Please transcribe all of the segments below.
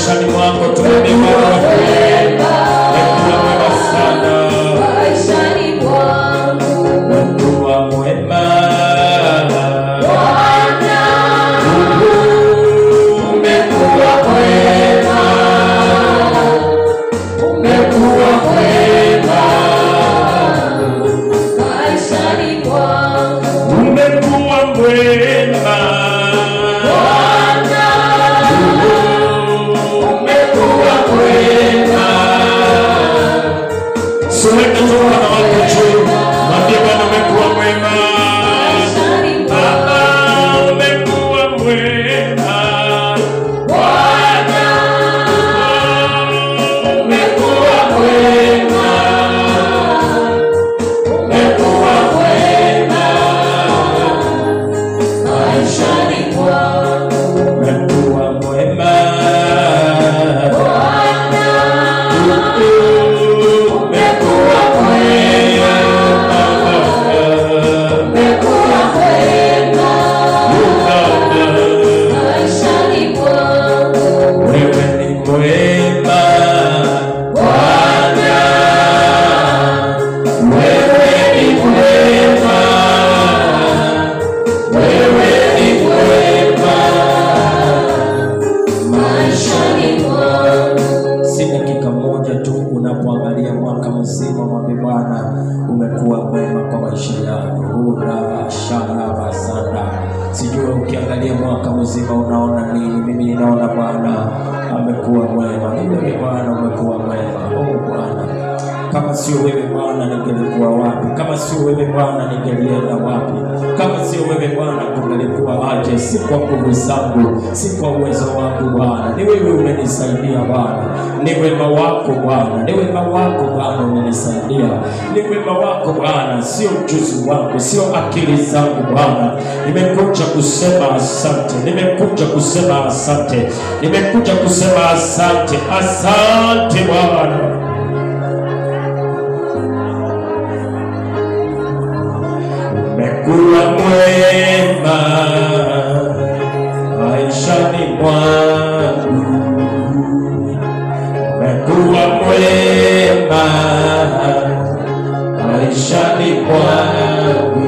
maishani mwako tumwambie Bwana umekuwa mwema sana maishani mwangu. Umekuwa mwema Bwana, umekuwa mwema, umekuwa mwema maishani mwangu. Umekuwa mwema Bwana, umekuwa mwema. Sote tunaona wako juu, mwambie Bwana umekuwa mwema. Baba umekuwa mwema Bwana, umekuwa mwema, umekuwa mwema maishani mwangu. Umekuwa mwema Bwana, umekuwa mwema, umekuwa mwema maishani mwangu. Wewe ni mwema Bwana, wewe ni mwema, wewe ni mwema maishani mwangu. Si dakika moja tu unapoangalia mwaka mzima, mwambie Bwana umekuwa mwema kwa maisha yako. Sijui ukiangalia mwaka mzima unaona nini? Mimi ninaona Bwana amekuwa mwema. Mimi Bwana umekuwa mwema. Oh Bwana, kama sio wewe Bwana ningelikuwa wapi? Kama sio wewe Bwana ningelienda wapi? Kama sio wewe Bwana kungelikuwa aje? Si kwa nguvu zangu, si kwa uwezo wangu Bwana. Ni wewe umenisaidia Bwana. Ni wema wako Bwana. Ni wema wako Bwana umenisaidia. Ni wema wako Bwana, sio ujuzi wangu, sio akili zangu Bwana. Nimekuja kusema asante. Nimekuja kusema asante. Nimekuja kusema asante. Asante Bwana. Umekuwa mwema maishani mwangu. Umekuwa mwema maishani mwangu.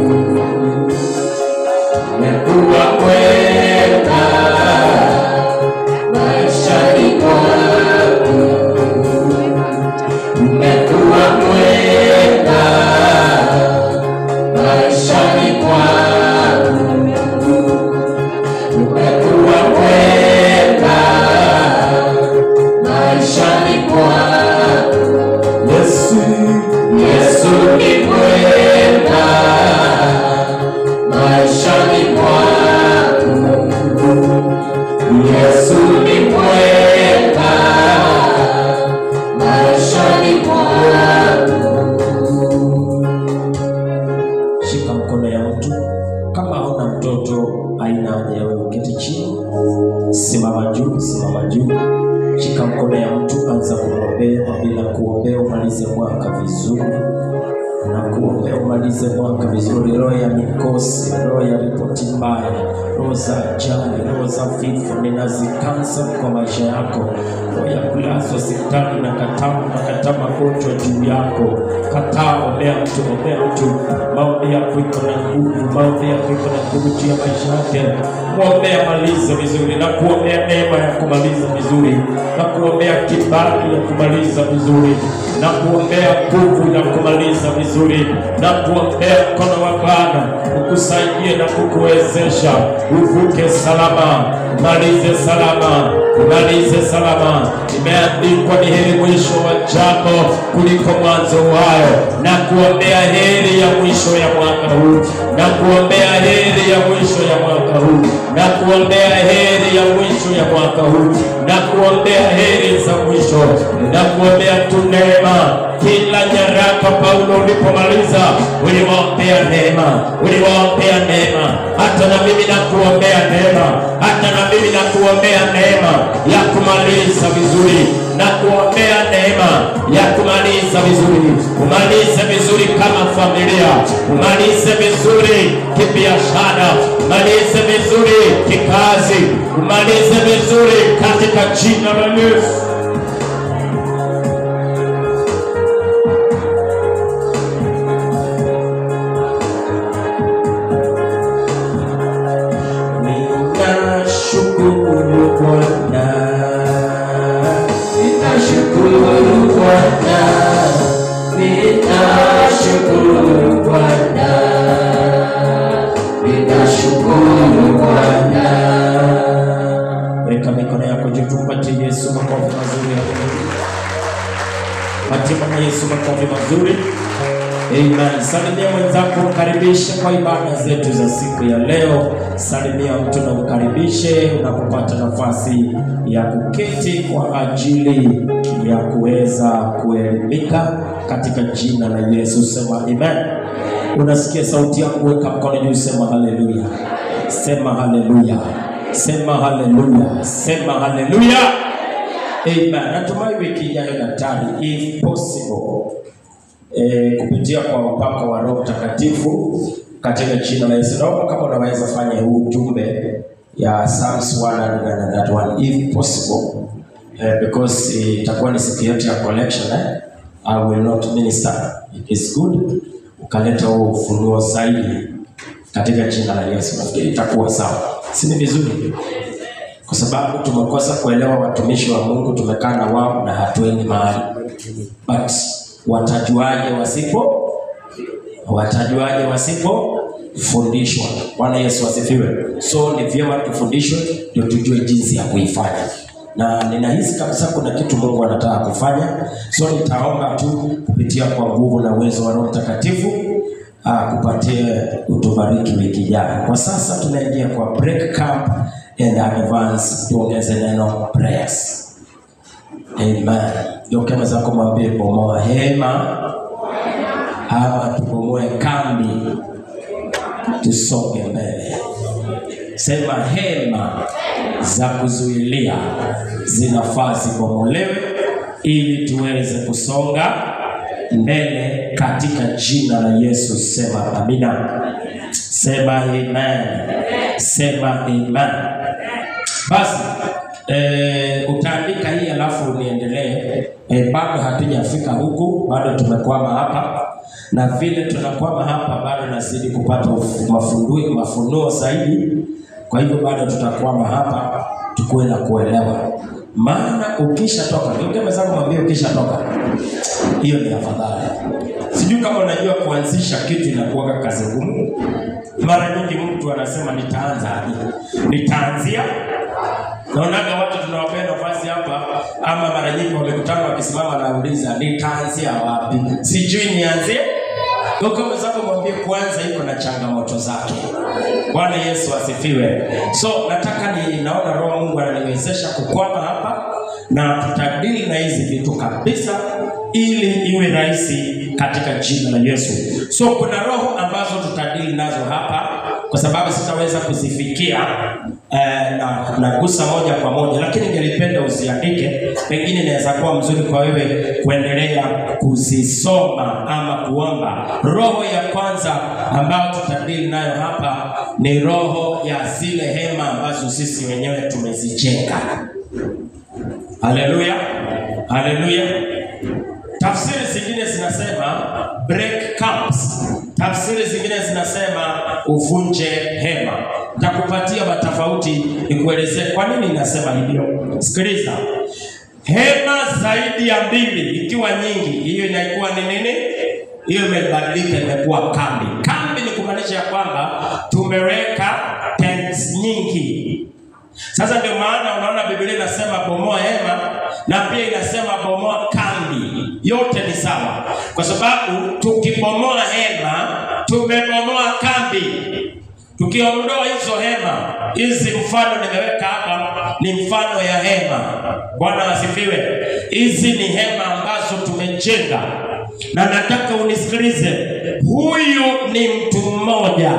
Umekuwa mwema maishani mwangu. Umekuwa mwema maishani mwangu. Umekuwa mwema maishani mwangu. Yesu, Yesu ni mwema maishani mwangu. Yesu ni mwema maishani mwangu. Shika mkono ya mtu. Kama hauna mtoto haina haja ya wewe keti chini. Simama juu, simama juu. Shika mkono ya mtu, anza kumwombea. Bila kuombea umalize mwaka vizuri. Na kuombea umalize mwaka vizuri. Roho ya mikosi, roho ya ripoti mbaya, roho za ajali, roho za vifo ninazikansa kwa maisha yako. Roho ya kulazwa hospitali na kataa magonjwa juu yako. Kataa, ombea mtu, ombea mtu. Maombi yako iko na nguvu, maombi yako iko na nguvu juu ya maisha yake. Muombea malize vizuri, na kuombea neema ya kumaliza vizuri, na kuombea kibali ya kumaliza vizuri, na kuombea nguvu ya kumaliza vizuri, na kuombea mkono wa Bwana ukusaidie na kukuwezesha uvuke salama, malize salama, malize salama. Imeandikwa ni heri mwisho wa jambo kuliko mwanzo wayo. Na kuombea heri ya mwisho ya mwaka huu, na kuombea heri ya mwisho ya mwaka huu, na kuombea heri ya mwisho ya mwaka huu, na kuombea heri za mwisho, na kuombea tu neema. Kila nyaraka Paulo ulipomaliza uliwaombea neema, uliwaombea neema. Hata na mimi nakuombea neema, hata na mimi nakuombea neema ya kumaliza vizuri na kuombea neema ya kumaliza vizuri. Umalize vizuri kama familia, umalize vizuri kibiashara, umalize vizuri kikazi, umalize vizuri katika jina la Yesu. Weka mikono yako juu, tumpatie Yesu makofi mazuri. Patia Yesu makofi mazuri. Amen. Salimia mwenzako, mkaribishe kwa ibada zetu za siku ya leo. Salimia mtu na mkaribishe unapopata nafasi ya kuketi kwa ajili ya kuweza kuelimika katika jina la Yesu. Sema amen. Unasikia sauti yangu, weka mkono juu, sema haleluya. Sema haleluya. Sema haleluya. Sema haleluya. Amen. Natumai wiki ijayo daktari, if possible, kupitia kwa upako wa Roho Mtakatifu katika jina la Yesu. Naomba kama unaweza fanya huu ujumbe ya Psalms 100 and that one if possible, because itakuwa ni siku yetu ya collection. I will not minister. It is good ukaleta huo ufunuo zaidi katika jina la Yesu. Nafikiri itakuwa sawa. Si ni vizuri? Kwa sababu tumekosa kuelewa watumishi wa Mungu, tumekaa na wao na hatuendi mahali. But watajuaje wasipo fundishwa? Bwana Yesu asifiwe. So ni vyema tufundishwe ndio tujue jinsi ya kuifanya. Na ninahisi kabisa kuna kitu Mungu anataka kufanya. So nitaomba tu kupitia kwa nguvu na uwezo wa Roho Mtakatifu kupatie utubariki wiki ijayo. Kwa sasa tunaingia kwa break camp and advance tuongeze neno prayers. Amen. Ndio kama zako mwambie bomoa hema ama tubomoe kambi tusonge mbele. Sema hema za kuzuilia zinafaa zibomolewe ili tuweze kusonga mbele katika jina la Yesu. Sema amina. Sema amen. Sema amen. Basi utaandika hii alafu niendelee. Bado hatujafika huku, bado tumekwama hapa. Na vile tunakwama hapa bado nazidi kupata mafunuo zaidi. Kwa hivyo bado tutakwama hapa, tukue na kuelewa. Maana ukishatoka, ndio mzangu mwambie ukishatoka, hiyo ni afadhali. Sijui kama unajua kuanzisha kitu inakuwa kazi ngumu. Mara nyingi mtu anasema nitaanzia. Naonaga watu tunawapea nafasi hapa, ama mara nyingi wamekutana wakisimama na kuuliza nitaanzia wapi? Sijui nianzie. Ndio kama zako mwambie kwanza iko na changamoto zake. Bwana Yesu asifiwe. So nataka naona Roho Mungu ananiwezesha kukwama hapa na tutadili na hizi vitu kabisa ili iwe rahisi katika jina la Yesu. So kuna roho ambazo tutadili nazo hapa kwa sababu sitaweza kuzifikia na gusa moja kwa moja, lakini ningelipenda uziandike. Pengine inaweza kuwa mzuri kwa wewe kuendelea kuzisoma ama kuomba. Roho ya kwanza ambayo tutadili nayo hapa ni roho ya zile hema ambazo sisi wenyewe tumezijenga. Haleluya. Haleluya. Tafsiri zingine zinasema break camps. Tafsiri zingine zinasema uvunje hema. Nitakupatia matofauti nikuelezee kwa nini ninasema hivyo. Sikiliza. Hema zaidi ya 2 ikiwa nyingi, hiyo inakuwa ni nini? Hiyo imebadilika, imekuwa kambi. Kambi ni kumaanisha ya kwamba tumeweka tents nyingi. Sasa ndio maana unaona Biblia inasema bomoa hema na pia inasema bomoa kambi. Yote ni sawa. Kwa sababu tukibomoa hema, tumebomoa kambi. Tukiondoa hizo hema, hizi mfano nimeweka hapa ni mfano ya hema. Bwana asifiwe. Hizi ni hema ambazo tumejenga. Na nataka unisikilize. Huyu ni mtu mmoja.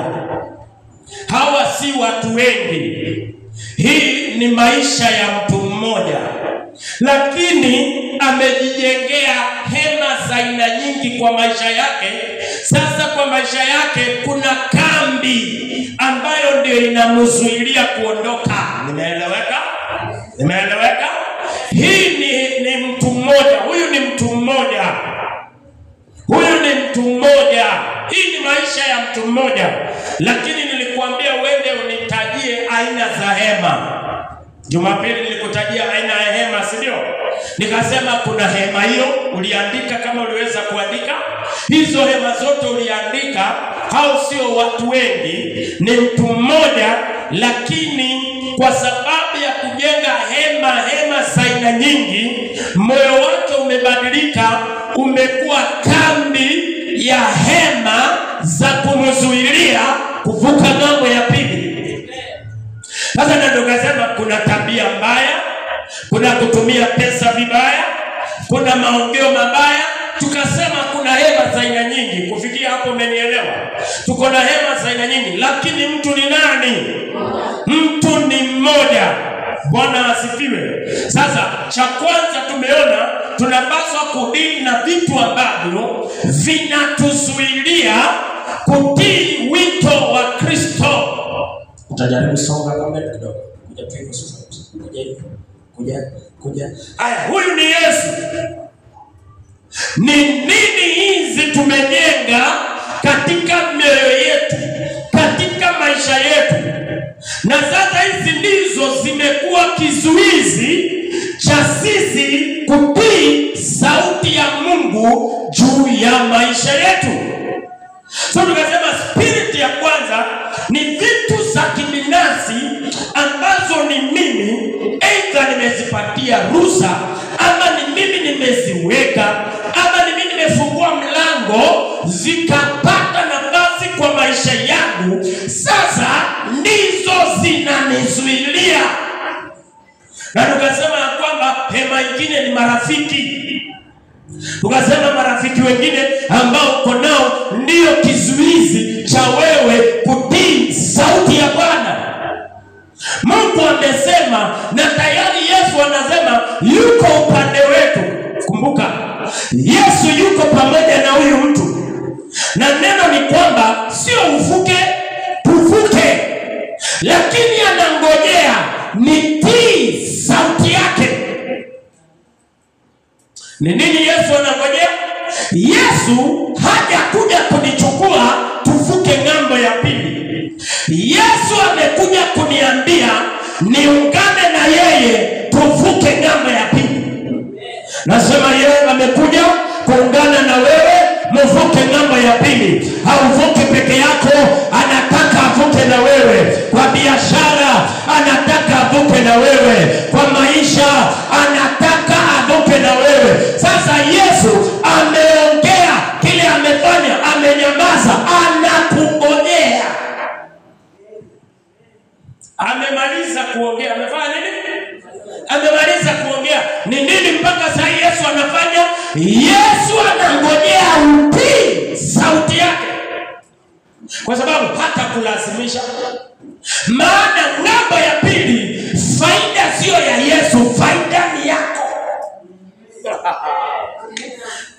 Hawa si watu wengi. Hii ni maisha ya mtu mmoja. lakini amejijengea hema za aina nyingi kwa maisha yake. Sasa kwa maisha yake kuna kambi ambayo ndio inamzuilia kuondoka. Nimeeleweka? Hii ni mtu mmoja. Huyu ni mtu mmoja. Hii ni maisha ya mtu mmoja. Lakini nilikuambia uende unitajie aina za hema. Jumapili nilikutajia aina ya hema, si ndio? Nikasema kuna hema hiyo uliandika kama uliweza kuandika. Hizo hema zote uliandika. Hao sio watu wengi, ni mtu mmoja, lakini kwa sababu ya kujenga hema za aina nyingi, moyo wake umebadilika, umekuwa kambi ya hema za kumzuilia kuvuka ng'ambo ya pili. Sasa ndio tukasema kuna tabia mbaya, kuna kutumia pesa vibaya, kuna maongeo mabaya. Tukasema kuna hema za aina nyingi. Kufikia hapo umenielewa? Tuko na hema za aina nyingi, lakini mtu ni nani? Mtu ni mmoja. Bwana asifiwe. Sasa cha kwanza tumeona tunapaswa kudili na vitu ambavyo vinatuzuilia kutii wito wa Kristo. Utajaribu songa kama kidogo. Kuja. Haya, huyu ni Yesu. Ni nini hizi tumejenga katika mioyo yetu, katika maisha yetu? Na sasa hizi ndizo zimekuwa kizuizi cha sisi kutii sauti ya Mungu juu ya maisha yetu. So tukasema spirit ya kwanza ni vitu za kibinafsi ambazo ni mimi aidha nimezipatia ruhusa, ama ni mimi nimeziweka, ama ni mimi nimefungua mlango zikapata nafasi kwa maisha yangu. Sasa ndizo zinanizuilia. Na tukasema kwamba hema nyingine ni marafiki. Tukasema marafiki wengine ambao uko nao ndio kizuizi cha wewe kutii sauti ya Bwana. Mungu amesema na tayari Yesu anasema yuko upande wetu. Kumbuka, Yesu yuko pamoja na huyu mtu. Na neno ni kwamba sio uvuke, tuvuke. Lakini anangojea nitii sauti yake. Ni nini Yesu anangojea? Yesu hajakuja kunichukua tuvuke ng'ambo ya pili. Yesu amekuja kuniambia niungane na yeye tuvuke ng'ambo ya pili. Nasema yeye amekuja kuungana na wewe mvuke ng'ambo ya pili. Hauvuke peke yako, anataka avuke na wewe. Kwa biashara anataka avuke na wewe. Kwa maisha anataka avuke na wewe. Sasa Yesu ameongea kile amefanya, amenyamaza, anakungojea. Amemaliza kuongea. Amefanya nini? Amemaliza kuongea. Ni nini mpaka sasa Yesu anafanya? Yesu anangojea utii sauti yake. Kwa sababu hata kulazimisha. Maana ng'ambo ya pili faida sio ya Yesu, faida ni yako.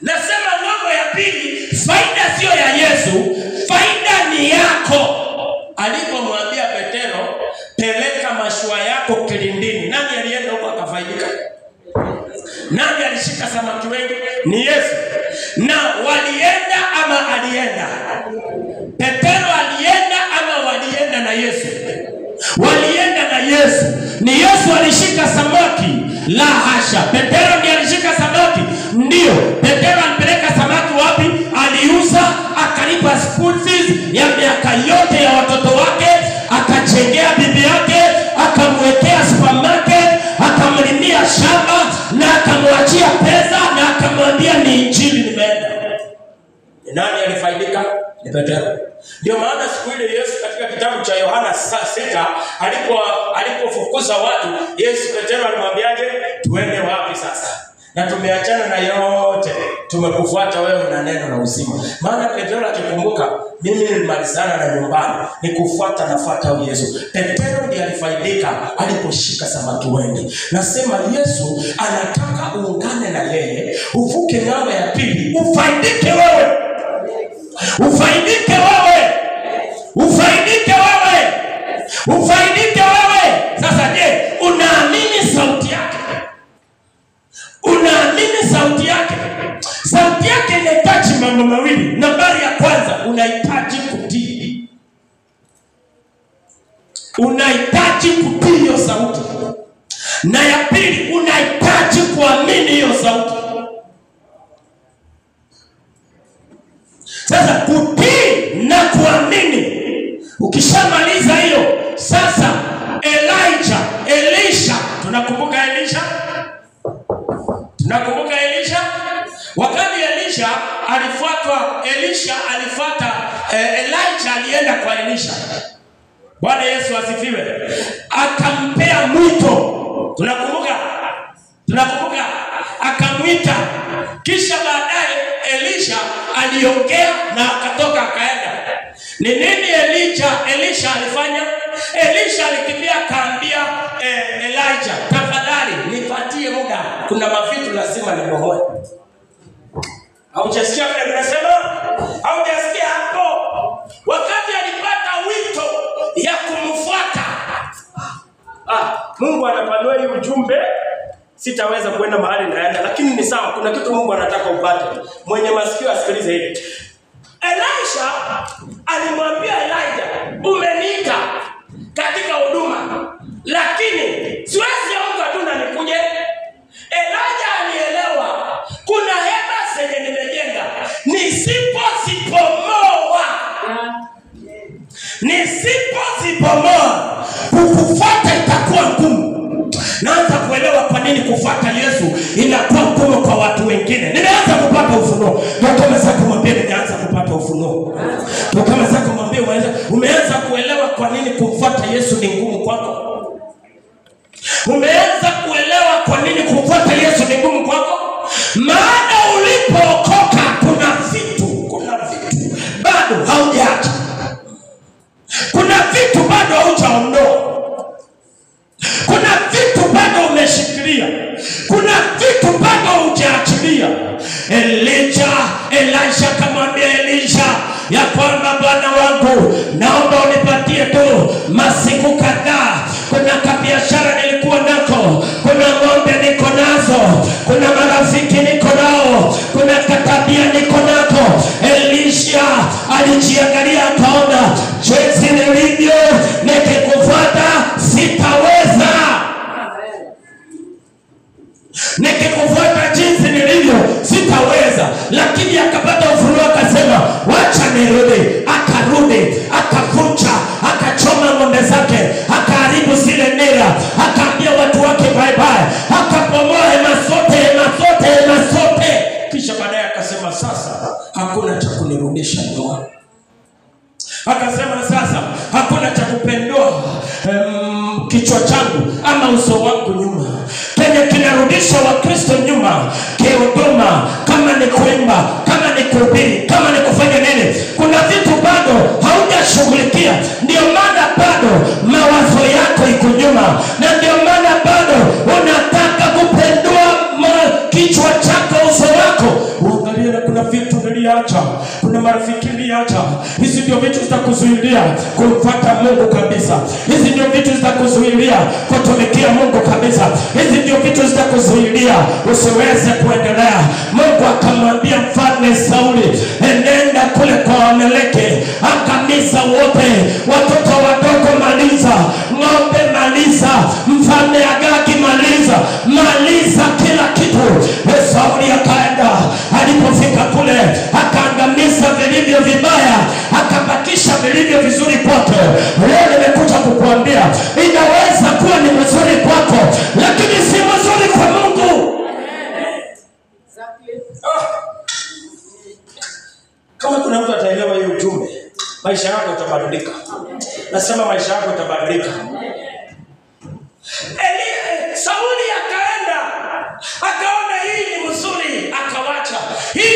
Nasema ng'ambo ya pili faida sio ya Yesu, faida ni yako. Alipomwambia Petero, peleka mashua yako kilindini, nani alienda huko akafaidika? Nani alishika samaki wengi? Ni Yesu. Na walienda ama alienda? Petero alienda ama walienda na Yesu? Walienda na Yesu. Ni Yesu alishika samaki? La hasha. Petero ndiye alishika samaki? Ndio. Petero alipeleka samaki wapi? Aliuza, akalipa school fees ya miaka yote ya watoto wake, akachengea bibi yake, akamwekea supermarket, akamlimia shamba na akamwachia pesa na akamwambia ni injili nimeenda. Nani alifaidika? Ni Petero. Ndio maana siku ile Yesu katika kitabu cha Yohana 6 alipofukuza watu, Yesu Petero alimwambiaje? Tuende wapi sasa? Na tumeachana na yote, tumekufuata wewe na neno na uzima. Maana Petro akikumbuka, mimi nilimalizana na nyumbani, nikufuata nafuata Yesu. Petro ndiye alifaidika aliposhika samaki wengi. Nasema Yesu anataka uungane na yeye, uvuke ng'ambo ya pili, ufaidike wewe. Ufaidike wewe. Ufaidike wewe. Ufaidike wewe. Sasa je, unaamini sauti yake? Unaamini sauti yake? Sauti yake inahitaji mambo mawili. Nambari ya kwanza, unahitaji kutii. Unahitaji kutii hiyo sauti. Na ya pili, unahitaji kuamini hiyo sauti. Sasa kutii na kuamini, ukishamaliza hiyo, sasa Elisha, tunakumbuka Elisha? Tunakumbuka Elisha? Wakati Elisha alifuata Elijah alienda kwa Elisha. Bwana Yesu asifiwe. Akampea mwito. Tunakumbuka? Akamwita. Kisha baadaye Elisha aliongea na akatoka akaenda. Ni nini Elisha alifanya? Elisha alikimbia akaambia Elijah, tafadhali nipatie muda. Kuna mavitu lazima nibomoe. Haujasikia vile tunasema? Haujasikia hapo? Wakati alipata wito ya kumfuata. Mungu anapanua hii ujumbe. Sitaweza kwenda mahali naenda, lakini ni sawa, kuna kitu Mungu anataka upate. Mwenye masikio asikilize hili. Elisha alimwambia Elijah, umeniita katika huduma, lakini siwezi amka tu na nikuje. Elijah alielewa kuna hema zenye nimejenga, nisipozibomoa kukufuata itakuwa ngumu. Naanza kuelewa kwa nini kufuata Yesu inakuwa ngumu kwa watu wengine. Nimeanza kupata ufunuo. Tukameza kumwambia nimeanza kupata ufunuo. Tukameza kumwambia umeanza kuelewa kwa nini kufuata Yesu ni ngumu kwako. Umeanza kuelewa kwa nini kufuata Yesu ni ngumu kwako. Maana ulipookoka kuna vitu bado haujaacha. Kuna vitu bado haujaondoa. Kuna vitu bado umeshikilia. Kuna vitu bado hujaachilia. Elisha akamwambia Elisha ya kwamba bwana wangu, naomba unipatie tu masiku kadhaa. Kuna kabiashara nilikuwa nako, kuna ng'ombe niko nazo, kuna marafiki niko nao, kuna katabia niko nako. Elisha alijiangalia akaona, jinsi nilivyo nikikufuata sitaweza. Nikikufuata jinsi nilivyo sitaweza. Lakini akapata ufunuo akasema, wacha nirudi. Akarudi, akavunja, akachoma ng'ombe zake, akaharibu zile nira, akaambia watu wake bye bye, akapomoa hema zote. Kisha baadaye akasema, sasa hakuna cha kunirudisha nyuma. Akasema sasa hakuna cha kupendua kichwa changu ama uso wangu nyuma. Kenye kinarudisha Wakristo nyuma kihuduma, kama ni kuimba, kama ni kuhubiri, kama ni kufanya nini, kuna vitu bado haujashughulikia. Ndio maana bado mawazo yako iko nyuma, na ndio maana bado unataka kupendua kichwa chako, uso wako. Uangalie, kuna vitu niliacha, kuna marafiki niliacha. Hizi ndio vitu zitakuzuilia kumfuata Mungu kabisa. Hizi ndio vitu zitakuzuilia kutumikia Mungu kabisa. Hizi ndio vitu zitakuzuilia usiweze kuendelea. Mungu akamwambia mfalme Sauli, enenda kule kwa Amaleki, angamiza wote, watoto wadogo maliza, ng'ombe maliza, mfalme Agagi maliza kila kitu. Sauli akaenda, alipofika kule akaangamiza vilivyo vibaya, akabakisha vilivyo vizuri kwake. Leo nimekuja kukuambia, inaweza kuwa ni mzuri kwako, lakini si mzuri kwa Mungu. Kama kuna mtu ataelewa hiyo ujumbe, maisha yako yatabadilika. Nasema maisha yako yatabadilika. Sauli akaenda, akaona hii ni mzuri, akawacha. Hii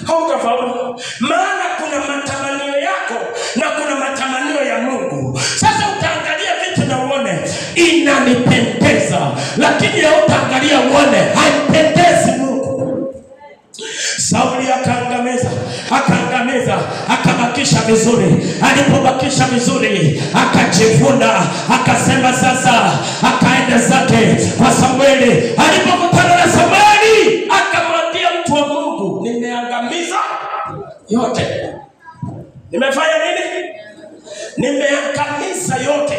hautafaulu. Maana kuna matamanio yako na kuna matamanio ya Mungu. Sasa utaangalia vitu na uone inanipendeza, lakini hautaangalia uone haipendezi Mungu. Sauli akaangamiza, akabakisha vizuri. Alipobakisha vizuri, akajivuna, akasema sasa, akaenda zake kwa Samueli. Alipokutana na Samueli, akamwambia mtu wa Mungu, nimeangamiza yote. Nimefanya nini? Nimeangamiza yote.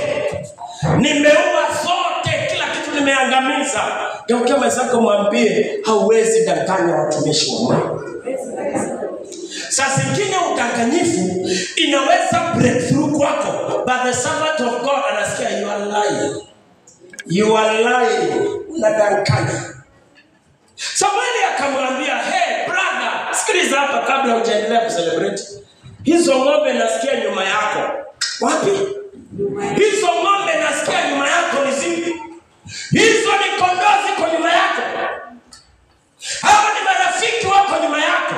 Nimeua zote, kila kitu nimeangamiza. Geukia mwenzako mwambie, hauwezi danganya watumishi wa Mungu. Sasa zingine udanganyifu inaweza breakthrough kwako, but the servant of God anasikia you are lying. You are lying. Unadanganya. Samueli akamwambia, hey brother, sikiliza hapa kabla hujaendelea kucelebrate. Hizo ng'ombe nasikia nyuma yako. Wapi? Hizo ng'ombe nasikia nyuma yako ni zipi? Hizo ni kondoo ziko nyuma yako. Hao ni marafiki wako nyuma yako.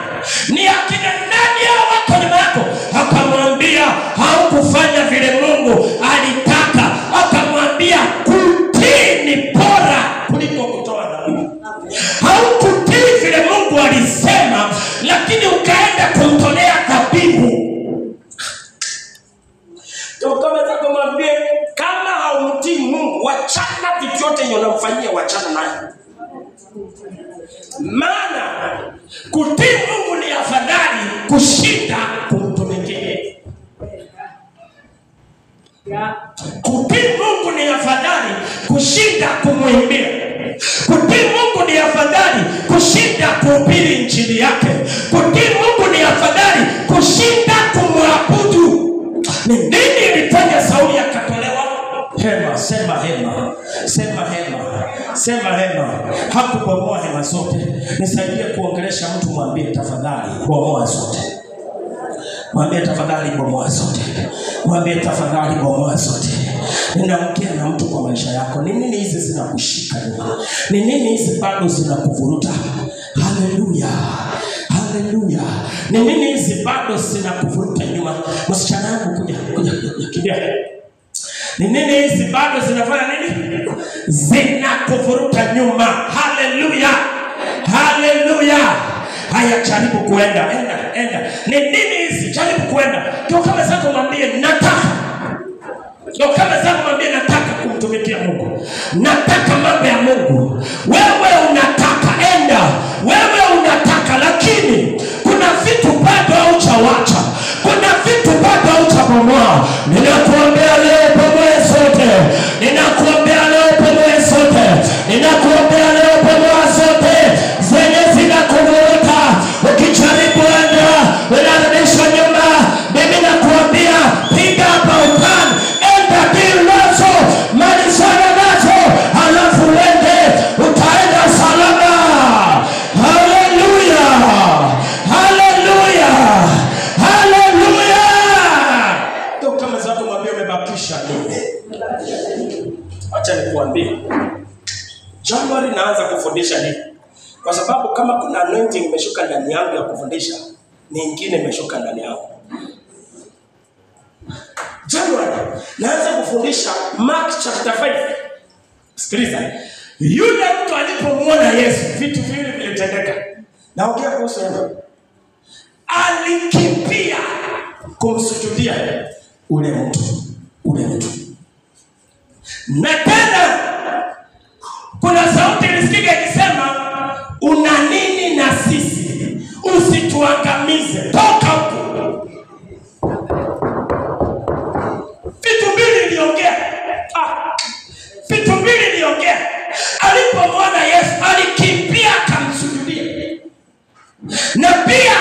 Ni akina nani hao wako nyuma yako? Akamwambia, haukufanya vile Mungu alitaka. Akamwambia, kutii ni bora kuliko kutoa dhabihu. Haukutii vile Mungu alisema, lakini ukaenda kumtolea dhabihu. Kama zako mwambie, kama haumtii Mungu, wachana vitu yote unamfanyia, wachana naye. Maana kutii Mungu ni afadhali kushinda kumtumikia. Kutii Mungu ni afadhali kushinda kumwimbia. Kutii Mungu ni afadhali kushinda kuhubiri injili yake. Kutii Mungu ni afadhali kushinda kumwabudu. Ni nini ilifanya Sauli akatolewa? Hema, sema hema. Sema hema. Sema hema. Hakubomoa hema zote. Nisaidie kuongelesha mtu, mwambie tafadhali bomoa zote. Mwambie tafadhali bomoa zote. Mwambie tafadhali bomoa zote. Ninaongea na mtu kwa maisha yako. Ni nini hizi zinakushika nyuma? Ni nini hizi bado zinakuvuruta? Haleluya. Haleluya. Ni nini hizi bado zinakuvuruta nyuma? Msichana wangu kuja kimbia. Ni nini hizi bado zinafanya nini? Zinakuvuruta nyuma. Haleluya. Haleluya. Haya, jaribu kuenda. Enda. Ni nini hizi? Jaribu kuenda. Ndio kama zako mwambie nataka. Ndio kama zako mwambie nataka kumtumikia Mungu. Nataka mambo ya Mungu. Wewe unataka, enda. Wewe unataka, lakini kuna vitu bado haujawacha. Kuna vitu bado haujabomoa. Ninakuombea leo bomoa zote. Ninakuombea leo bomoa zote. Ninakuombea leo bomoa zote zenye zinakuvuruta. Ukijaribu enda, unarudisha nyuma. Mimi nakuambia piga hapa upande. Enda deal nazo, malizana nazo, halafu uende, utaenda salama. Haleluya. Haleluya. Haleluya. Ndio kama zako mwambie umebakisha nini? Acha nikuambie. Januari naanza kufundisha nini? Kwa sababu kama kuna anointing imeshuka ndani yangu ya kufundisha, nyingine imeshuka ndani yangu. Januari naanza kufundisha Mark chapter 5. Sikiliza. Yule mtu alipomwona Yesu, vitu viwili vilitendeka. Naongea kuhusu hilo. Alikimbia kumsujudia ule mtu. Na tena kuna sauti ilisikika ikisema, una nini na sisi? Usituangamize. Toka huko. Vitu mbili iliongea. Vitu mbili iliongea. Alipomwona Yesu, alikimbia akamsujudia. Na pia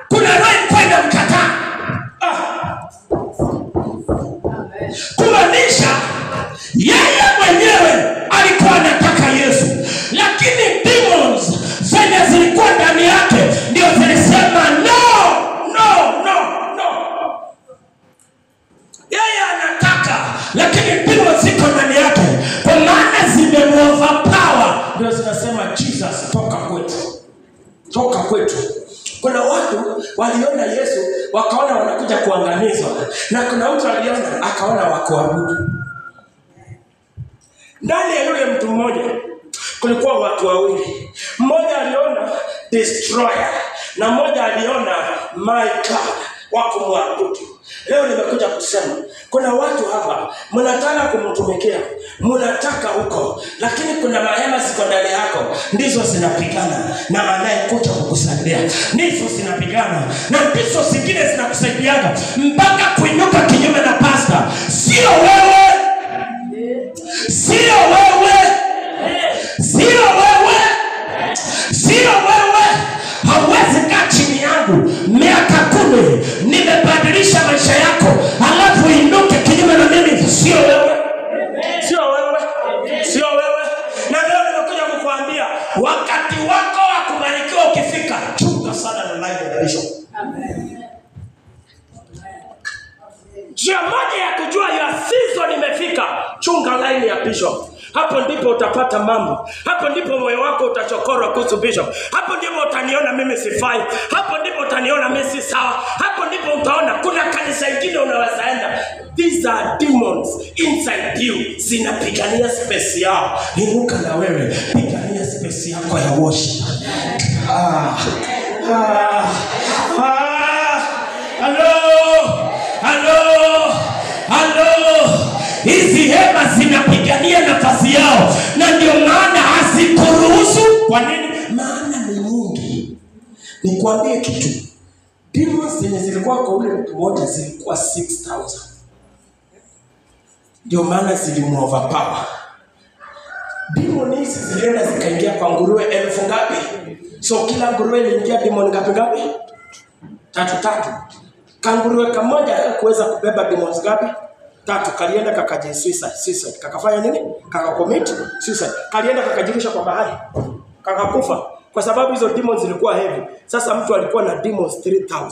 kuna roho kwenda mkataa. Kumaanisha yeye mwenyewe alikuwa anataka Yesu, lakini demons zenye zilikuwa ndani yake ndio zilisema no. Yeye anataka, lakini demons ziko ndani yake, kwa maana zimeoverpower, ndio zinasema Jesus, toka kwetu. Kuna watu waliona Yesu wakaona wanakuja kuangamizwa, na kuna mtu aliona akaona wakuabudu. Ndani ya yule mtu mmoja kulikuwa watu wawili. Mmoja aliona destroyer na mmoja aliona my God, wako muabudu. Leo nimekuja kusema kuna watu hapa mnataka kumtumikia, mnataka huko, lakini kuna mahema ziko ndani yako ndizo zinapigana na anayekuja kukusaidia. Ndizo zinapigana na ndizo zingine zinakusaidiana mpaka kuinuka kinyume na pastor. Sio wewe. Sio wewe. Sio wewe. Sio wewe. Hauwezi kaa chini yangu miaka 10 nimebadilisha maisha yako alafu inuke kinyume na mimi. Sio wewe. Sio wewe. Sio wewe. Na leo nimekuja kukuambia wakati wako wa kubarikiwa ukifika, chunga sana na life ya Bishop. Amen. Njia moja ya kujua ya season imefika, chunga line ya Bishop. Hapo ndipo utapata mambo. Hapo ndipo moyo wako utachokorwa kuhusu Bishop. Hapo ndipo utaniona mimi sifai. Hapo ndipo utaniona mimi si sawa. Hapo ndipo utaona kuna kanisa lingine unaweza enda. These are demons inside you. Zinapigania space yao. Inuka na wewe, pigania space yako ya worship. Hello. Hizi hema zinapigania nafasi yao, na ndio maana hazikuruhusu. Kwa nini? Maana ni nyingi. Nikwambie kitu. Demons zenye zilikuwa kwa ule mtu mmoja zilikuwa 6,000. Ndio maana zilimuoverpower. Demon hizi zilienda zikaingia kwa nguruwe 1000 ngapi? So kila nguruwe iliingia demon ngapi? 3. Kanguruwe kamoja kuweza kubeba demons ngapi? 3. Kalienda kakaje suicide. Kakafanya nini? Kakacommit suicide. Kalienda kakajirusha kwa bahari. Kakakufa. Kwa sababu hizo demons zilikuwa heavy. Sasa mtu alikuwa na demons 3000.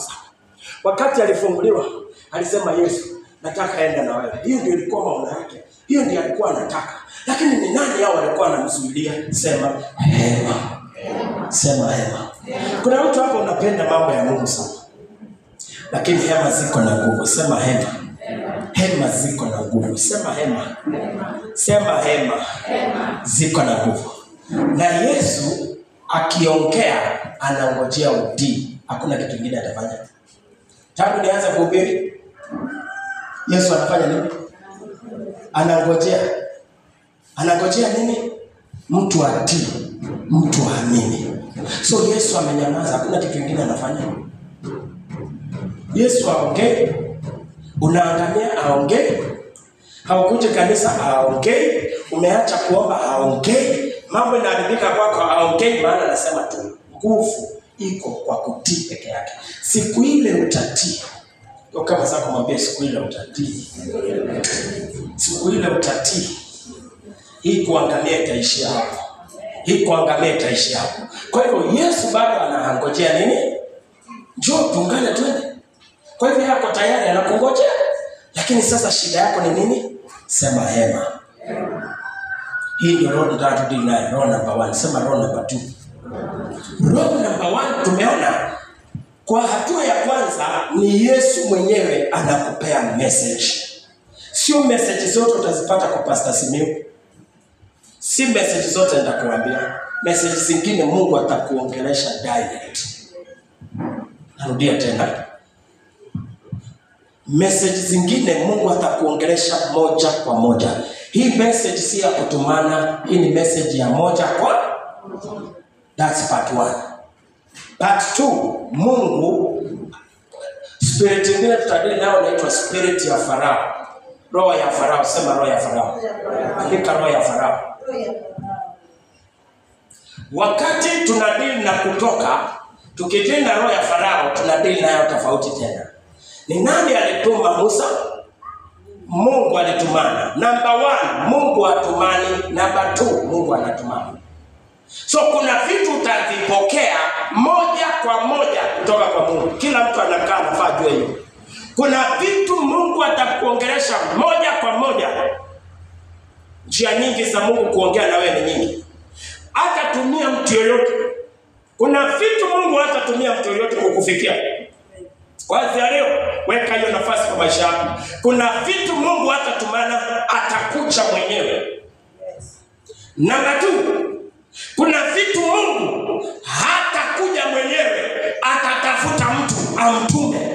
Wakati alifunguliwa, alisema Yesu, nataka enda na wewe. Hiyo ndio ilikuwa maono yake. Hiyo ndio alikuwa anataka. Lakini ni nani hao walikuwa wanamzuilia? Sema hema. Sema hema. Kuna mtu hapo unapenda mambo ya Mungu sana, lakini hema ziko na nguvu. Sema hema. Hema ziko na nguvu. Sema hema. Sema hema. Ziko na nguvu. Na Yesu akiongea anangojea utii. Hakuna kitu kingine atafanya. Tangu nianza kuhubiri, Yesu anafanya nini? Anangojea. Anangojea nini? Mtu atii, mtu aamini. So Yesu amenyamaza, hakuna kitu kingine anafanya. Yesu aongee, unaangamia aongee. Haukuje kanisa aongee, umeacha kuomba aongee, mambo yanaharibika kwako aongee. Maana anasema tu nguvu iko kwa kutii peke yake. Siku ile utatii. Kwa kama sasa kumwambia siku ile utatii. Siku ile utatii. Hii kuangamia itaishi hapo. Hii kuangamia itaishi hapo. Kwa hivyo Yesu bado anangojea nini? Njoo tuungane twende. Kwa hivyo yako tayari anakungojea. Lakini sasa shida yako ni nini? Sema hema. Hii ndio roho ndio tudinaye. Roho number 1. Sema roho number 2. Roho number 1 tumeona kwa hatua ya kwanza ni Yesu mwenyewe anakupea message. Sio message zote utazipata kwa Pastor Simiyu. Si message zote nitakuambia. Message zingine Mungu atakuongelesha direct. Narudia tena. Message zingine Mungu atakuongelesha moja kwa moja. Hii message si ya kutumana, hii ni message ya moja kwa moja. That's part 1. Part 2, Mungu spirit nyingine tutadili nao inaitwa spirit ya Farao. Roho ya Farao, sema roho ya Farao. Andika roho ya Farao. Wakati tunadili na Kutoka, tukidili na roho ya Farao, tunadili nayo tofauti tena. Ni nani alituma Musa? Mungu alitumana. Number 1, Mungu atumani. Number 2, Mungu anatumana. So kuna vitu utavipokea moja kwa moja kutoka kwa Mungu. Kila mtu anakaa anafaa jua hiyo. Kuna vitu Mungu atakuongelesha moja kwa moja. Njia nyingi za Mungu kuongea na wewe ni nyingi. Hata tumia mtu yoyote Kuna vitu Mungu hatatumia mtu yote kukufikia. Kwanza leo weka hiyo nafasi kwa maisha yako. Kuna vitu Mungu hatatumana, atakucha mwenyewe. Namba 2, kuna vitu Mungu hatakuja mwenyewe, atatafuta mtu amtume.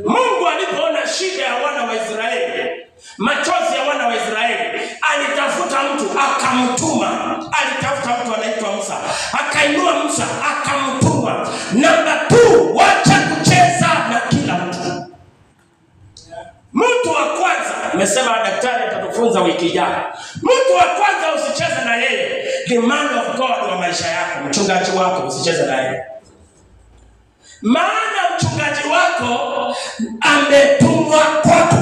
Mungu alipoona shida ya wana wa Israeli, machozi ya wana wa Israeli, alitafuta mtu akamtuma. Alitafuta mtu anaitwa Musa, akainua Musa akamtuma. Namba 2, wacha kucheza na kila mtu. Mtu wa kwanza, nimesema daktari atatufunza wiki ijayo. Mtu wa kwanza usicheze na yeye, the man of God wa maisha yako, mchungaji wako, usicheze na yeye. Maana mchungaji wako ametumwa kwako.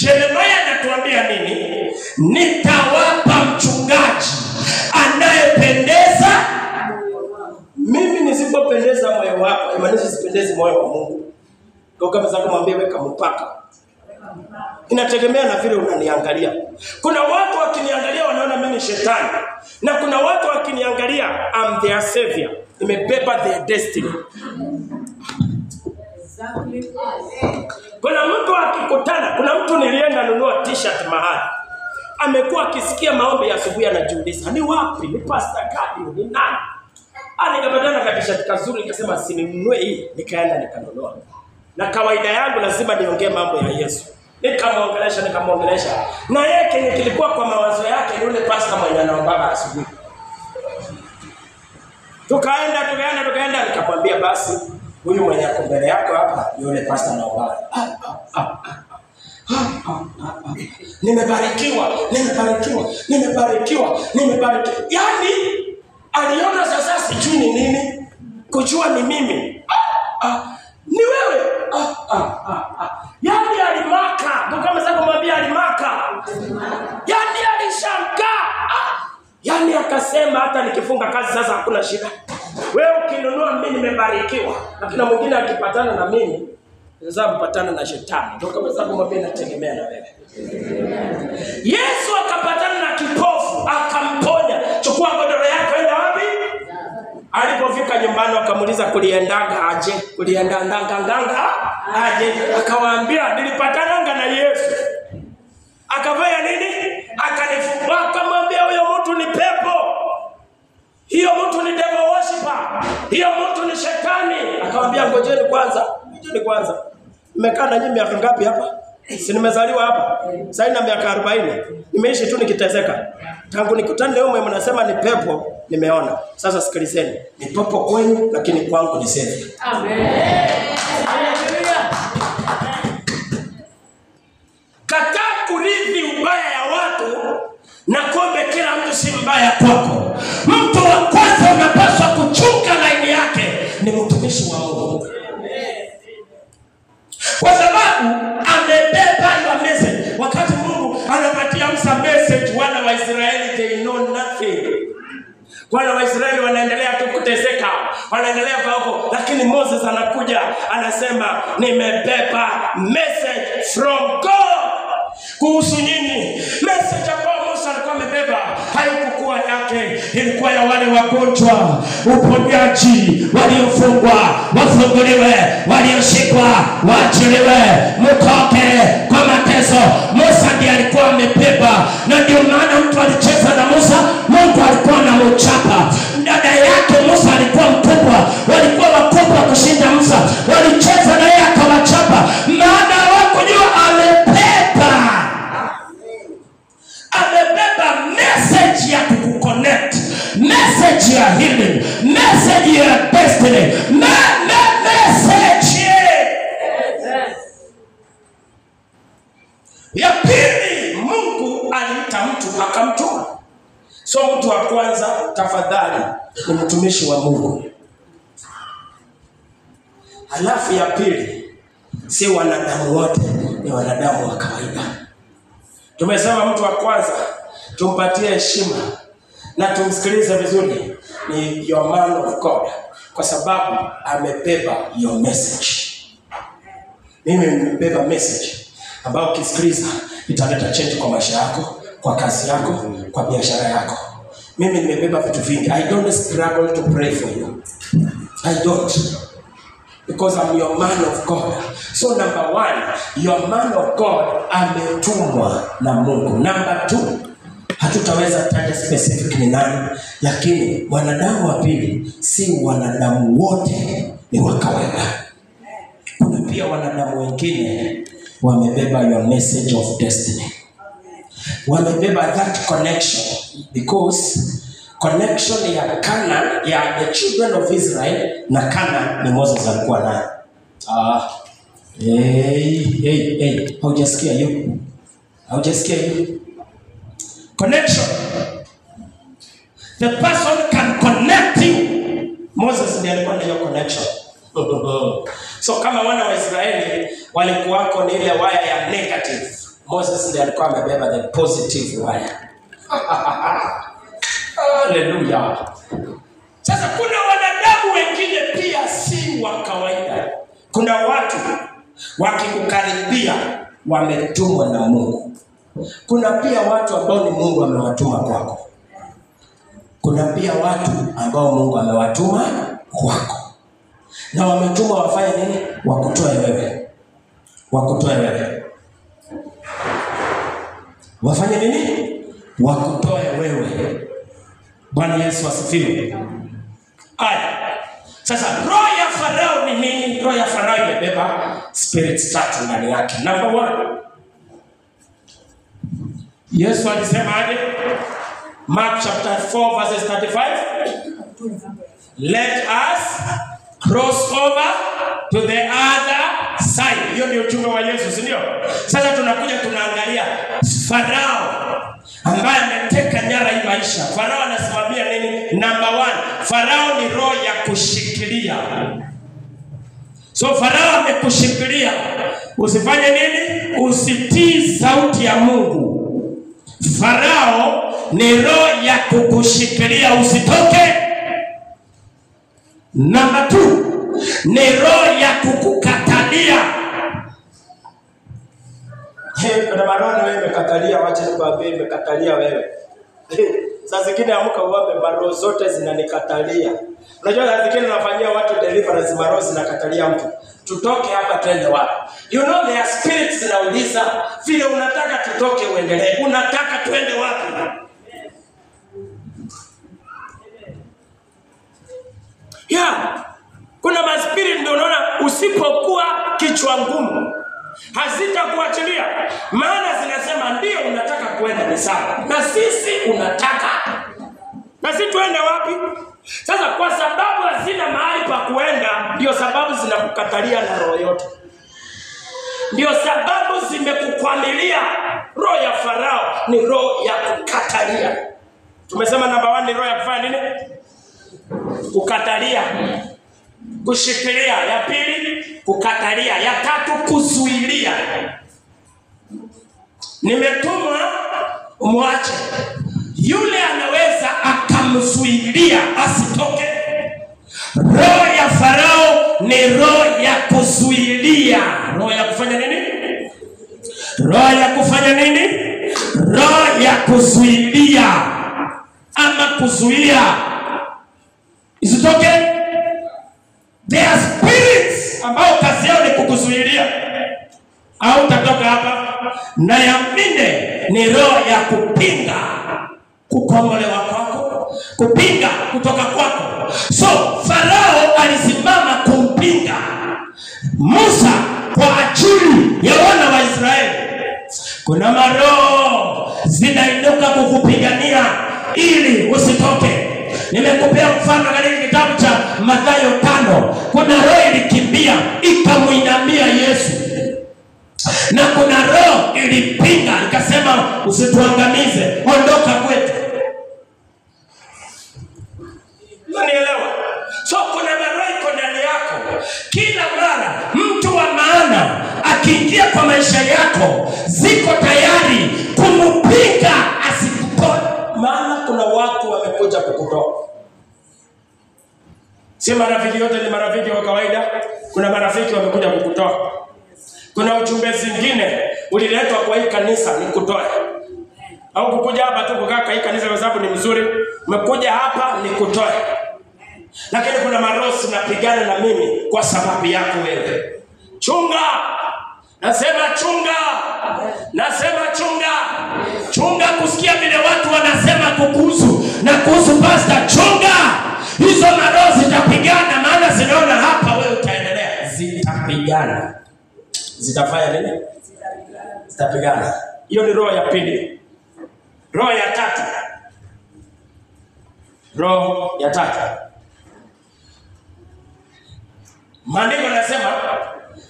Yeremia anatuambia nini? Nitawapa mchungaji anayependeza. Mimi nisipopendeza moyo wako, imaanisha sipendezi moyo wa Mungu. Kwa kama sasa kumwambia weka mpaka. Inategemea na vile unaniangalia. Kuna watu wakiniangalia wanaona mimi ni shetani, na kuna watu wakiniangalia I'm their savior. Nimebeba their destiny. Exactly. Kuna mtu akikutana, kuna mtu nilienda nunua t-shirt mahali. Amekuwa akisikia maombi ya asubuhi anajiuliza, ni wapi? Ni pastor gani? Ni nani? Nikapatana na t-shirt kazuri, nikasema sininunue hii, nikaenda nikanunua. Na kawaida yangu lazima niongee mambo ya Yesu. Nikamwongelesha. Na yeye kilikuwa kwa mawazo yake ni yule pastor mwenye anaomba asubuhi. Tukaenda nikamwambia basi huyu mwenye ako mbele yako hapa ni yule pastor anaomba. Nimebarikiwa. Yaani aliona sasa sijui ni nini, kujua ni mimi. Ni wewe. Yaani alimaka. Kama sasa kumwambia alimaka. Yaani alishangaa. Yaani akasema hata nikifunga kazi sasa hakuna shida. Wewe ukinunua mimi nimebarikiwa. Lakini mwingine akipatana na mimi sasa mpatana na shetani. Ndio kama sasa kumwambia nategemea na wewe. Yesu akapatana na kipofu, akamponya. Chukua godoro yako, enda wapi? Alipofika nyumbani akamuuliza kuliendanga aje? Akawaambia nilipatananga na Yesu. Akafanya nini? Akanifungua, akamwambia huyo mtu ni pepo. Hiyo mtu ni devil worshiper. Hiyo mtu ni shetani. Akamwambia ngojeni kwanza. Mmekaa na nyinyi miaka ngapi hapa? Si nimezaliwa hapa. Sasa ina miaka 40. Nimeishi tu nikiteseka. Tangu nikutane leo mnasema ni pepo, nimeona. Sasa sikilizeni. Ni pepo kwenu lakini kwangu ni safe. Amen. Haleluya. Kataa kurithi ubaya ya watu na kumbe kila mtu si mbaya kwako. Mtu wa kwanza unapaswa kuchunga laini yake ni mtumishi wa Mungu. Kwa sababu amebeba hiyo message. Wakati Mungu anapatia Musa message, wana wa Israeli they know nothing. Wana wa Israeli wanaendelea tu kuteseka, wanaendelea huko, lakini Moses anakuja anasema nimebeba message from God kuhusu nyinyi. Message ambayo Musa alikuwa amebeba haikuwa yake, ilikuwa ya wale wagonjwa, uponyaji, waliofungwa wafunguliwe, walioshikwa waachiliwe, mtoke kwa mateso. Musa ndiye alikuwa amebeba, na ndio maana mtu alicheza na Musa, Mungu alikuwa anamchapa. Dada yake Musa alikuwa mkubwa, walikuwa wakubwa kushinda Musa, walicheza na yeye akawachapa, maana hawakujua amebeba message ya kukuconnect, message ya healing, message ya destiny, message ya pili. Mungu aliita mtu akamtuma. So mtu wa kwanza tafadhali ni mtumishi wa Mungu. Halafu ya pili si wanadamu wote, ni wanadamu wa kawaida. Tumesema mtu wa kwanza tumpatie heshima na tumsikilize vizuri ni your man of God, kwa sababu amebeba your message. Mimi nimebeba message ambayo ukisikiliza italeta change kwa maisha yako, kwa kazi yako, kwa biashara yako. Mimi nimebeba vitu vingi. I don't struggle to pray for you. I don't. Because I'm your man of God. So number one, your man of God ametumwa na Mungu. Number two, hatutaweza taja specific ni nani, lakini wanadamu wa pili si wanadamu wote ni wa kawaida. Kuna pia wanadamu wengine wamebeba your message of destiny. Wamebeba that connection, because connection ya Kana ya the children of Israel na Kana ni Moses alikuwa nayo. Haujasikia hiyo? Haujasikia hiyo? Connection. The person can connect you. Moses ndiye alikuwa na hiyo connection. So kama wana wa Israeli walikuwako ni ile waya ya negative, Moses ndiye alikuwa amebeba the positive wire. Hallelujah. Sasa kuna wanadamu wengine pia si wa kawaida. Kuna watu wakikukaribia wametumwa na Mungu. Kuna pia watu ambao ni Mungu amewatuma kwako. Kuna pia watu ambao Mungu amewatuma kwako. Na wametumwa wafanye nini? Wakutoe wewe. Wakutoe wewe. Wafanye nini? Wakutoe wewe. Bwana Yesu asifiwe. Aya. Sasa roho ya Farao ni nini? Roho ya Farao imebeba spirits tatu ndani yake. Number one, Yesu alisema aje? Mark chapter 4 verses 35. Let us cross over to the other side. Hiyo ndio ujumbe wa Yesu, si ndio? Sasa tunakuja tunaangalia Farao ambaye ameteka nyara hii maisha. Farao anasimamia nini? Number one, Farao ni roho ya kushikilia. So Farao amekushikilia. Usifanye nini? Usitii sauti ya Mungu. Farao ni roho ya kukushikilia usitoke. Number two, ni roho ya kukukatalia. Kuna maroho wewe umekatalia, wacha nikwambie umekatalia wewe. Sasa zingine amka uombe, maroho zote zinanikatalia. Unajua sasa zingine nafanyia watu deliverance, maroho zinakatalia mtu. Tutoke hapa twende wapi? You know there are spirits zinauliza vile unataka tutoke uendelee. Unataka twende wapi? Yeah. Kuna maspirit ndio unaona usipokuwa kichwa ngumu hazitakuachilia. Maana zinasema ndio unataka kwenda ni sawa. Na sisi unataka. Na sisi tuende wapi? Sasa kwa sababu hazina mahali pa kuenda, ndio sababu zinakukatalia na roho yote. Ndio sababu zimekukwamilia. Roho ya Farao ni roho ya kukatalia. Tumesema namba 1 ni roho ya kufanya nini? Kukatalia. Kushikilia. Ya pili kukatalia. Ya tatu kuzuilia. Nimetumwa umwache. Yule anaweza akamzuilia asitoke. Roho ya Farao ni roho ya kuzuilia. Roho ya kufanya nini? Roho ya kufanya nini? Roho ya kuzuilia. Ama kuzuia isitoke. There are spirits ambao kazi yao ni kukuzuilia. Au utatoka hapa. Na ya nne ni roho ya kupinga kukombolewa kwako, kupinga kutoka kwako. So Farao alisimama kumpinga Musa kwa ajili ya wana wa Israeli. Kuna maroho zinainuka kukupigania ili usitoke. Nimekupea mfano katika kitabu cha Mathayo 5. Kuna roho ilikimbia ikamuinamia Yesu. Na kuna roho ilipinga ikasema usituangamize, ondoka kwetu. Unanielewa? So kuna roho iko ndani yako. Kila mara mtu wa maana akiingia kwa maisha yako, ziko tayari kumpinga asikutoe. Maana kuna watu wamekuja kukutoa. Si marafiki yote ni marafiki wa kawaida. Kuna marafiki wamekuja kukutoa. Kuna ujumbe zingine uliletwa kwa hii kanisa ni kutoa. Au kukuja hapa tu kukaa kwa kanisa kwa sababu ni mzuri. Umekuja hapa ni kutoa. Lakini kuna maroho napigana na mimi kwa sababu yako wewe. Chunga. Nasema chunga. Nasema chunga. Chunga kusikia vile watu wanasema kukuhusu na kuhusu pastor. Chunga. Hizo maroho zitapigana, maana zinaona hapa wewe utaendelea. Zitapigana. Zitafanya nini? Zitapigana. Hiyo ni roho ya pili. Roho ya tatu. Roho ya tatu. Maandiko yanasema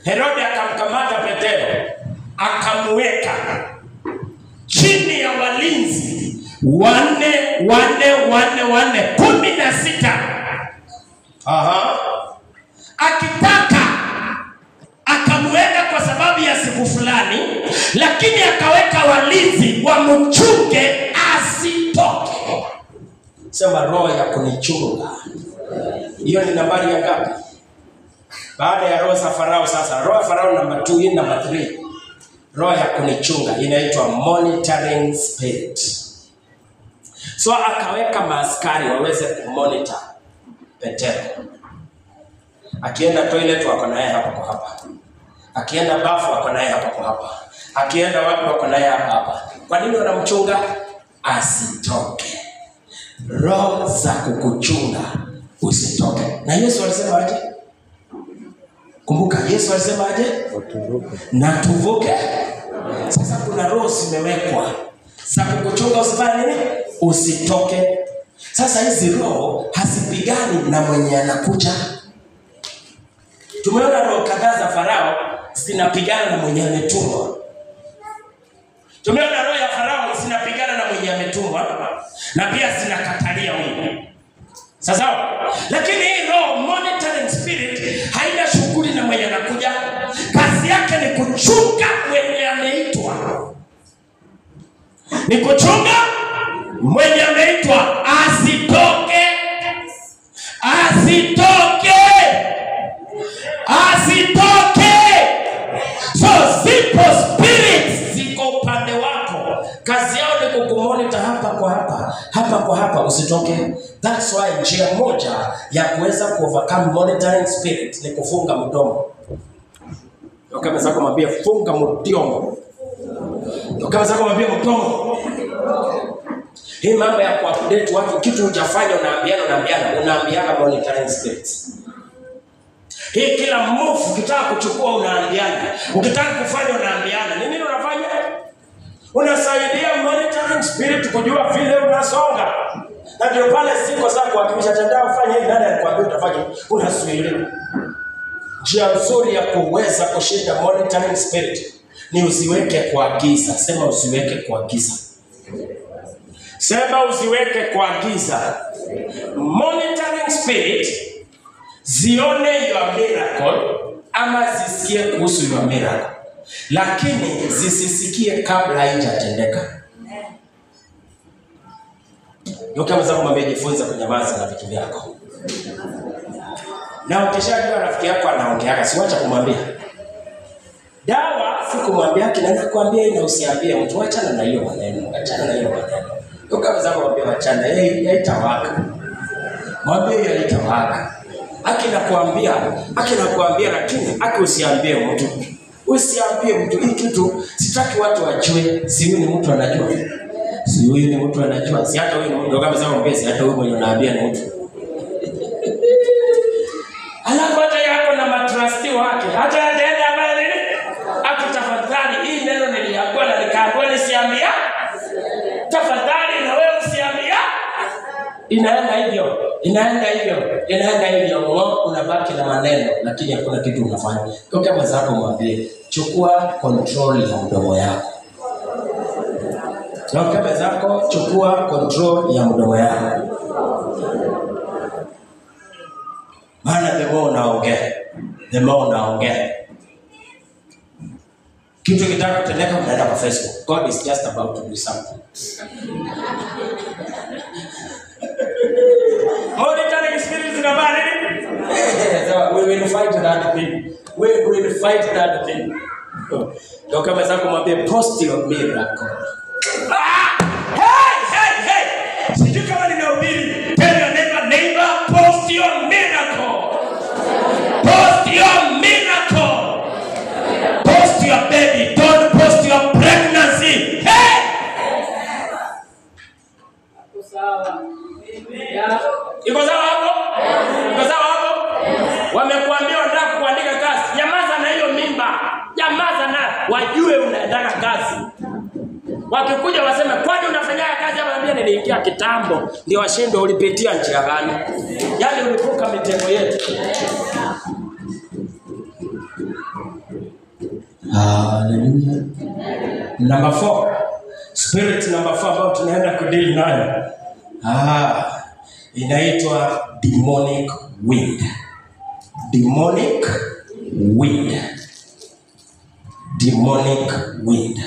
Herode akamkamata Petero, akamweka chini ya walinzi wanne 16. Akitaka akamweka kwa sababu ya siku fulani, lakini akaweka walinzi wamchunge asitoke. Sema roho ya kunichunga. Hiyo ni nambari ya ngapi? Baada ya roho za Farao sasa, roho ya Farao namba 2, hii namba 3. Roho ya kunichunga inaitwa monitoring spirit. So akaweka maaskari waweze kumonitor Petero. Akienda toilet wako naye hapa kwa hapa. Akienda bafu wako naye hapa kwa hapa. Akienda wapi wako naye hapa. Kwa nini wanamchunga? Asitoke. Roho za kukuchunga usitoke. Na Yesu alisema aje? Kumbuka Yesu alisema aje? Na tuvuke. Sasa kuna roho zimewekwa za kukuchunga usifanye nini? Usitoke. Sasa hizi roho hasipigani na mwenye anakuja. Tumeona roho kadhaa za Farao zinapigana na mwenye ametumwa. Tumeona roho ya Farao zinapigana na mwenye ametumwa na pia zinakatalia huyo. Sasa lakini hii roho monitoring spirit haina shughuli na mwenye anakuja. Kazi yake ni kuchunga mwenye ameitwa. Ni kuchunga mwenye ameitwa asitoke. Asitoke. Asitoke. So simple spirits ziko upande wako. Kazi yao ni kukumonitor hapa kwa hapa. Hapa kwa hapa usitoke. That's why njia moja ya kuweza kuovercome monitoring spirit ni kufunga mdomo. Kama zako mwambie funga mdomo. Kama zako mwambie mdomo. Hii mambo ya kuupdate watu kitu hujafanya unaambiana monitoring spirits. Hii kila move ukitaka kuchukua unaambiana. Ukitaka kufanya unaambiana. Ni nini unafanya? Unasaidia monitoring spirit kujua vile unasonga. Na ndio pale siko sasa kuhakikisha tandao ufanye hivi ndani alikwambia utafanya unasuilia. Njia nzuri ya kuweza kushinda monitoring spirit ni usiweke kwa giza. Sema usiweke kwa giza. Sema usiweke kwa giza. Monitoring spirit zione your miracle ama zisikie kuhusu your miracle. Lakini zisisikie kabla haijatendeka. Kama zako mmejifunza kunyamaza na vitu vyako. Na ukishajua rafiki yako anaongea, siwacha kumwambia. Dawa si kumwambia kinaanza kuambia ina usiambie mtu achana na hiyo maneno. Achana na hiyo maneno. Kama zako mwambie achana, haitawaka. Mwambie haitawaka. Akinakuambia lakini usiambie mtu. Usiambie mtu hii kitu sitaki watu wajue. Si huyu ni mtu anajua. Si huyu ni mtu anajua. Si hata huyu ni mtu kama zao mbesi hata huyu mwenye unaambia ni mtu. Alafu hata yako na matrustee wake. Hata ataenda mbele nini? Tafadhali hii neno niliambiwa na nikaambiwa nisiambia. Tafadhali na wewe usiambia. Inaenda hivyo. Unabaki na maneno lakini hakuna kitu unafanya. Kama zako mwambie chukua control ya mdomo yako. Kama zako chukua control ya mdomo yako. Maana the more unaongea. Kitu kitaka kutendeka unaenda kwa Facebook. God is just about to do something. Monitoring spirits in a body. We will fight that thing. We will fight that thing. Kama zako mwambie post your miracle. wajue unaendaka kazi. Wakikuja waseme kwani unafanya kazi, amwambia niliingia kitambo, ndio washinde ulipitia njia gani? Yaani ulivuka mitego yetu. Hallelujah. Number 4. Spirit number 4 ambao tunaenda kudeal nayo. Inaitwa demonic wind. Demonic wind. Demonic wind.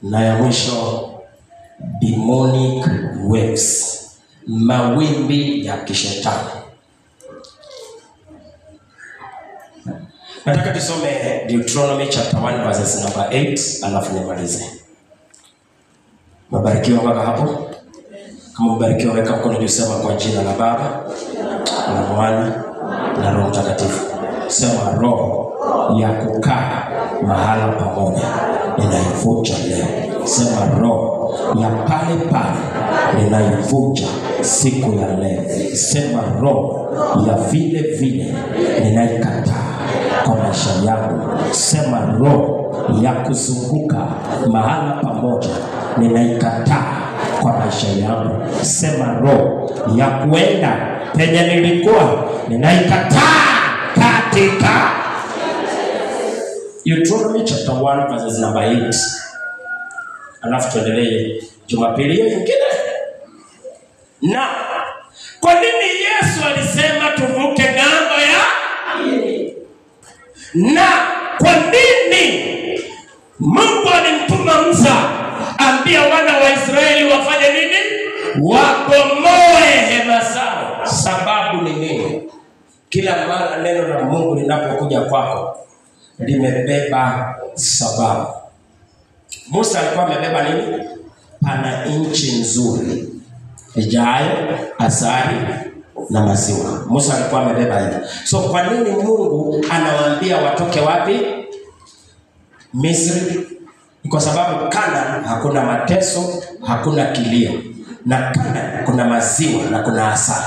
Na ya mwisho, demonic waves. Mawimbi ya kishetani. Nataka tusome Deuteronomy chapter 1 verses number 8 alafu nimalize. Mabarikiwa mpaka hapo. Kama mbarikiwa weka mkono juu, sema kwa jina la Baba na Mwana na Roho Mtakatifu. Sema roho ya kukaa mahala pamoja ninaivuja leo. Sema roho ya pale pale ninaivuja siku ya leo. Sema roho ya vile vile ninaikataa kwa maisha yangu. Sema roho ya kuzunguka mahala pamoja ninaikataa kwa maisha yangu. Sema roho ya kuenda penye nilikuwa ninaikataa katika Deuteronomy chapter 1 verses number 8. Alafu tuendelee Jumapili hiyo nyingine. Na kwa nini Yesu alisema tuvuke ng'ambo ya? Na kwa nini Mungu alimtuma Musa ambia wana wa Israeli wafanye nini? Wabomoe hema zao. Sababu ni nini? Kila mara neno la Mungu linapokuja kwako limebeba sababu. Musa alikuwa amebeba nini? Pana nchi nzuri ijayo asali na maziwa. Musa alikuwa amebeba hiyo. So kwa nini Mungu anawaambia watoke wapi? Misri. Kwa sababu Kana hakuna mateso, hakuna kilio. Na Kana kuna maziwa na kuna asali.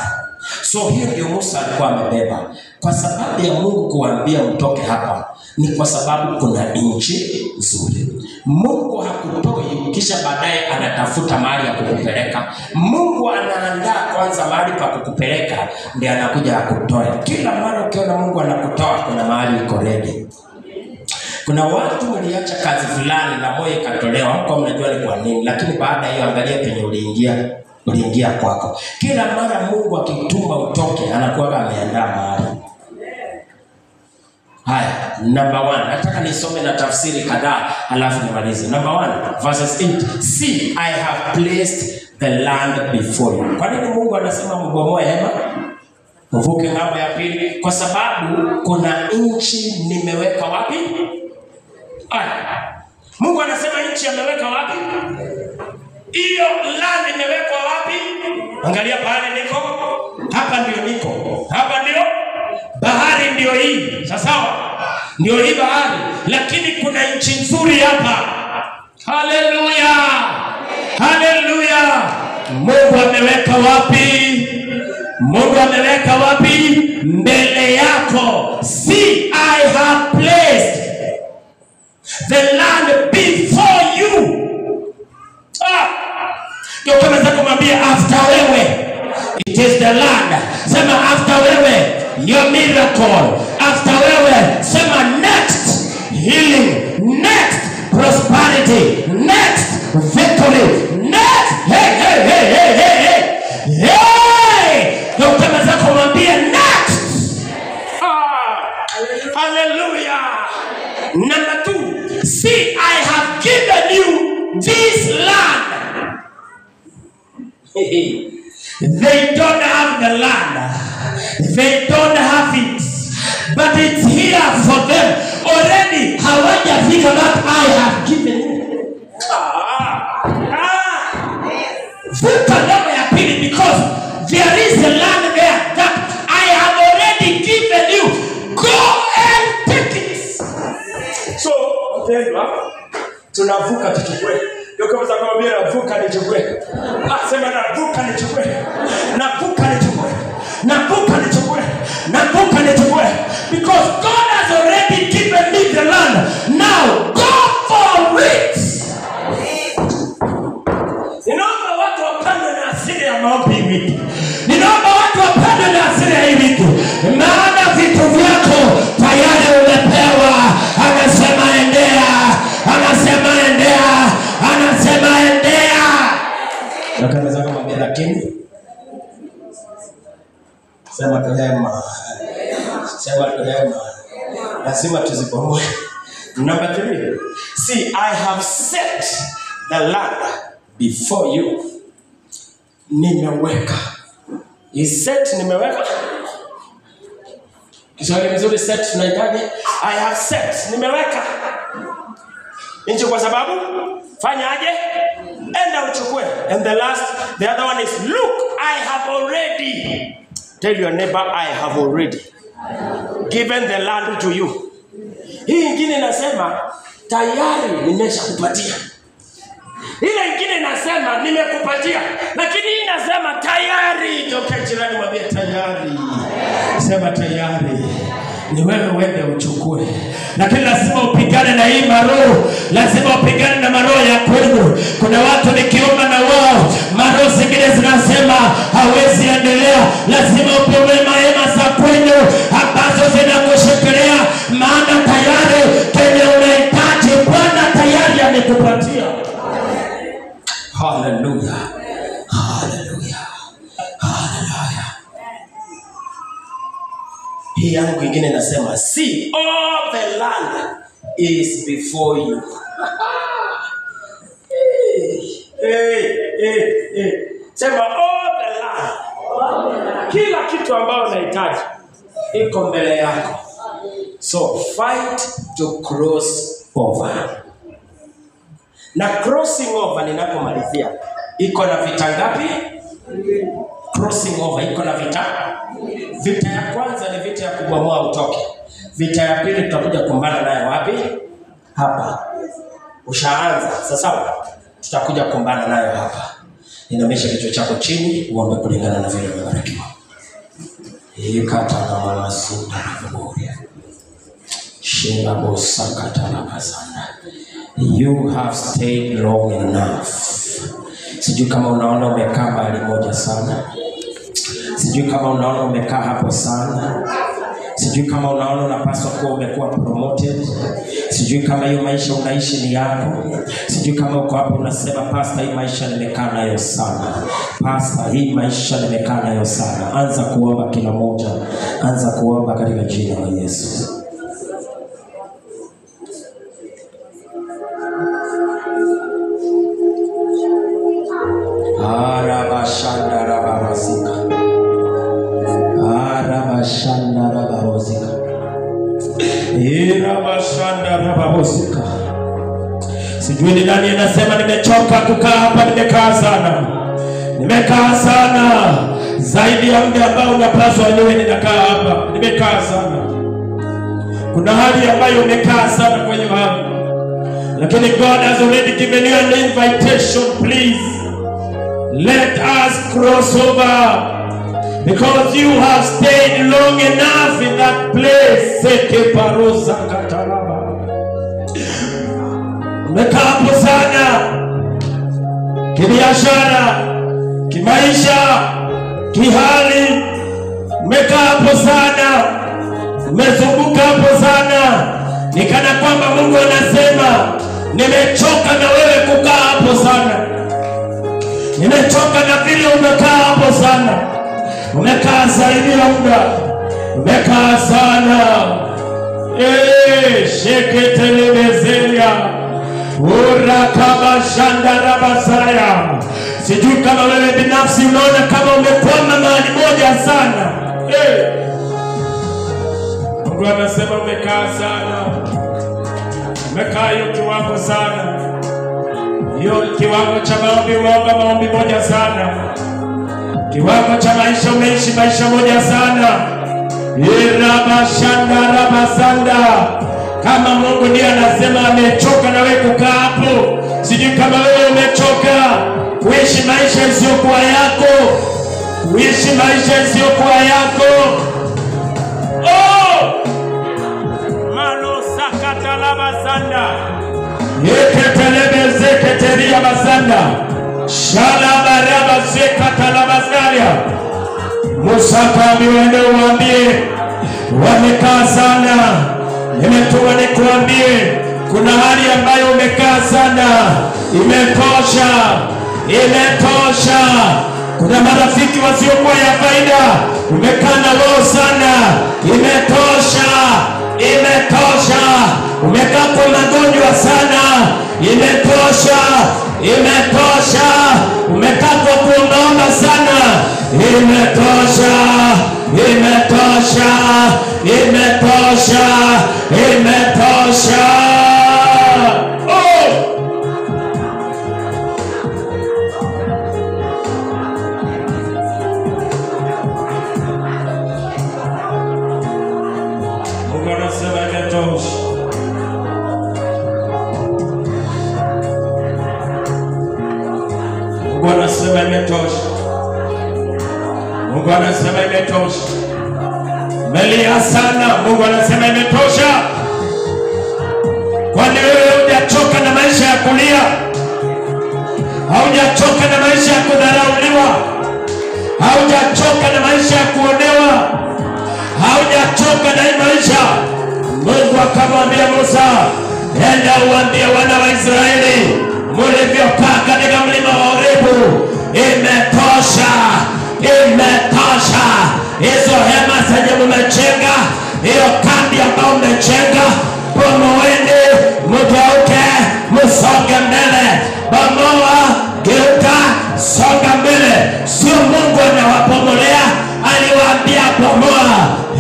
So hiyo ndio Musa alikuwa amebeba. Kwa sababu ya Mungu kuambia mtoke hapa ni kwa sababu kuna nchi nzuri. Mungu hakutoi kisha baadaye anatafuta mahali ya kukupeleka. Mungu anaandaa kwanza mahali pa kukupeleka ndiye anakuja akutoe. Kila mara ukiona Mungu anakutoa kuna mahali iko ready. Kuna watu waliacha kazi fulani na moyo ikatolewa, kwa mnajua ni kwa nini, lakini baada hiyo angalia penye uliingia kwako. Kila mara Mungu akituma utoke anakuwa ameandaa mahali. Haya, number 1. Nataka nisome na tafsiri kadhaa alafu nimalize. Number 1 verses 8. See, I have placed the land before you. Kwa nini Mungu anasema mbomoe hema? Mvuke ng'ambo ya pili? Kwa sababu kuna nchi nimeweka wapi? Mungu anasema nchi ameweka wapi? Hiyo land imewekwa wapi? Angalia pale niko. Hapa ndio niko. Hapa ndio bahari ndio hii. Sawa? Ndio hii bahari, lakini kuna nchi nzuri hapa. Haleluya! Haleluya! Mungu ameweka wapi? Mungu ameweka wapi? Mbele yako. See, I have placed the land before you. Ndio kama zako mwambie after wewe. It is the land. Sema after wewe your miracle. After wewe sema next healing, next prosperity, next victory, next hey. Ndio kama zako mwambie next. Hallelujah. Number 2. See, I have given you this land. They don't have the land. They don't have it. But it's here for them. Already, hawajafika that I have given you. Vuka ng'ambo ya pili because there is a land there that I have already given you. Go and take it. So, tunavuka tuchukue. Ndio kama za kumwambia navuka nichukue. Sema navuka nichukue. Navuka nichukue. Navuka nichukue. Navuka nichukue. Because God has already given asili ya maombi hii wiki. Ninaomba watu wapende na asili ya hii wiki. Maana vitu vyako tayari umepewa. Anasema endea. Anasema endea. Anasema endea. Nakanza kama mbele lakini. Sema tuhema. Sema tuhema. Lazima tuzibomoe. Number 3. See, I have set the land before you. Nimeweka. Is set nimeweka? Kiswahili mzuri set tunahitaji. I have set nimeweka. Nje kwa sababu fanya aje? Enda uchukue. And the other one is look, I have already. Tell your neighbor, I have already given the land to you. Hii ingine nasema tayari nimeshakupatia. Ile ingine nasema nimekupatia. Lakini hii nasema tayari. Toka jirani mwambie tayari. Sema tayari. Ni wewe uende uchukue. Lakini lazima upigane na hii maroho. Lazima upigane na maroho ya kwenu. Kuna watu nikiomba na wao, maroho zingine zinasema hawezi endelea. Lazima upewe mahema za kwenu ambazo zinakushikilia. Maana tayari kile unahitaji Bwana tayari amekupatia. Hallelujah. Hallelujah. Hallelujah. Hii yangu ingine nasema see all the land is before you. Sema all the land. Kila kitu ambacho unahitaji iko mbele yako. So fight to cross over. Na crossing over ninapomalizia iko na vita ngapi? Crossing over iko na vita. Vita ya kwanza ni vita ya kubomoa utoke. Vita ya pili tutakuja kumbana nayo wapi? Hapa. Ushaanza. Sasa tutakuja kumbana nayo hapa. Inamisha kichwa chako chini, uombe kulingana na vile umebarikiwa. Ikata na malasunda na kuboria. Shela bosakata na kazana. You have stayed long enough. Sijui kama unaona umekaa mahali moja sana. Sijui kama unaona umekaa hapo sana. Sijui kama unaona unapaswa kuwa umekuwa promoted. Sijui kama hiyo maisha unaishi ni yako. Sijui kama uko hapo unasema pastor, hii maisha nimekaa nayo sana. Pastor, hii maisha nimekaa nayo sana. Anza kuomba kila mmoja. Anza kuomba katika jina la Yesu. Arabashanda rabarozika. Arabashanda rabarozika. Irabashanda rabarozika. Sijui ni nani anasema nimechoka kukaa hapa, nimekaa sana. Nimekaa sana. Zaidi ya muda ambao unapaswa niwe ninakaa hapa. Nimekaa sana. Kuna hali ambayo umekaa sana kwenye hali. Lakini God has already given you an invitation, please. Let us cross over, because you have stayed long enough in that place. Seke paroza katalaba. Umekaa hapo sana. Kibiashara, kimaisha, kihali. Umekaa hapo sana. Umezunguka hapo sana. Nikana kwamba Mungu anasema nimechoka na wewe kukaa hapo sana. Nimechoka na vile umekaa hapo sana. Umekaa zaidi ya muda. Umekaa sana. Sheketelebezelia. Urakabashandarabasaya. Sijui kama wewe binafsi unaona kama umekwama mahali moja sana. Mungu anasema umekaa sana. Umekaa hiyo kiwango sana. Hiyo kiwango cha maombi uomba maombi moja sana. Kiwango cha maisha umeishi maisha moja sana. Irabashandarabasanda. Kama Mungu ndiye anasema amechoka na wewe kukaa hapo. Sijui kama wewe umechoka kuishi maisha isiyokuwa yako. Kuishi maisha isiyokuwa yako. Oh! Mano sakatalabasanda. Yeketelebe zeketeria basanda. Shala baraba zekata. Usakabi uende uambie wamekaa sana. Nimetuma nikuambie kuna hali ambayo umekaa sana. Imetosha. Imetosha. Kuna marafiki wasiokuwa ya faida. Umekaa na roho sana. Imetosha. Imetosha. Umekaa kwa magonjwa sana. Imetosha. Imetosha. Umekaa kwa kuomba sana. Imetosha. Imetosha. Imetosha. Imetosha. Mungu anasema imetosha. Mungu anasema imetosha. Mungu anasema imetosha. Melia sana. Mungu anasema imetosha. Kwani wewe hujachoka na maisha ya kulia? Haujachoka na maisha ya kudharauliwa? Haujachoka na maisha ya kuonewa? Haujachoka na hii maisha? Mungu akamwambia Musa, enda uambie wana wa Israeli mlivyokaa katika mlima wa Horebu, imetosha. Imetosha. Hizo hema zenye mmechenga, hiyo kambi ambayo mmechenga, bomoeni, mgeuke, msonge mbele. Bomoa, geuka, songa mbele. Sio Mungu anawapomolea, aliwaambia bomoa.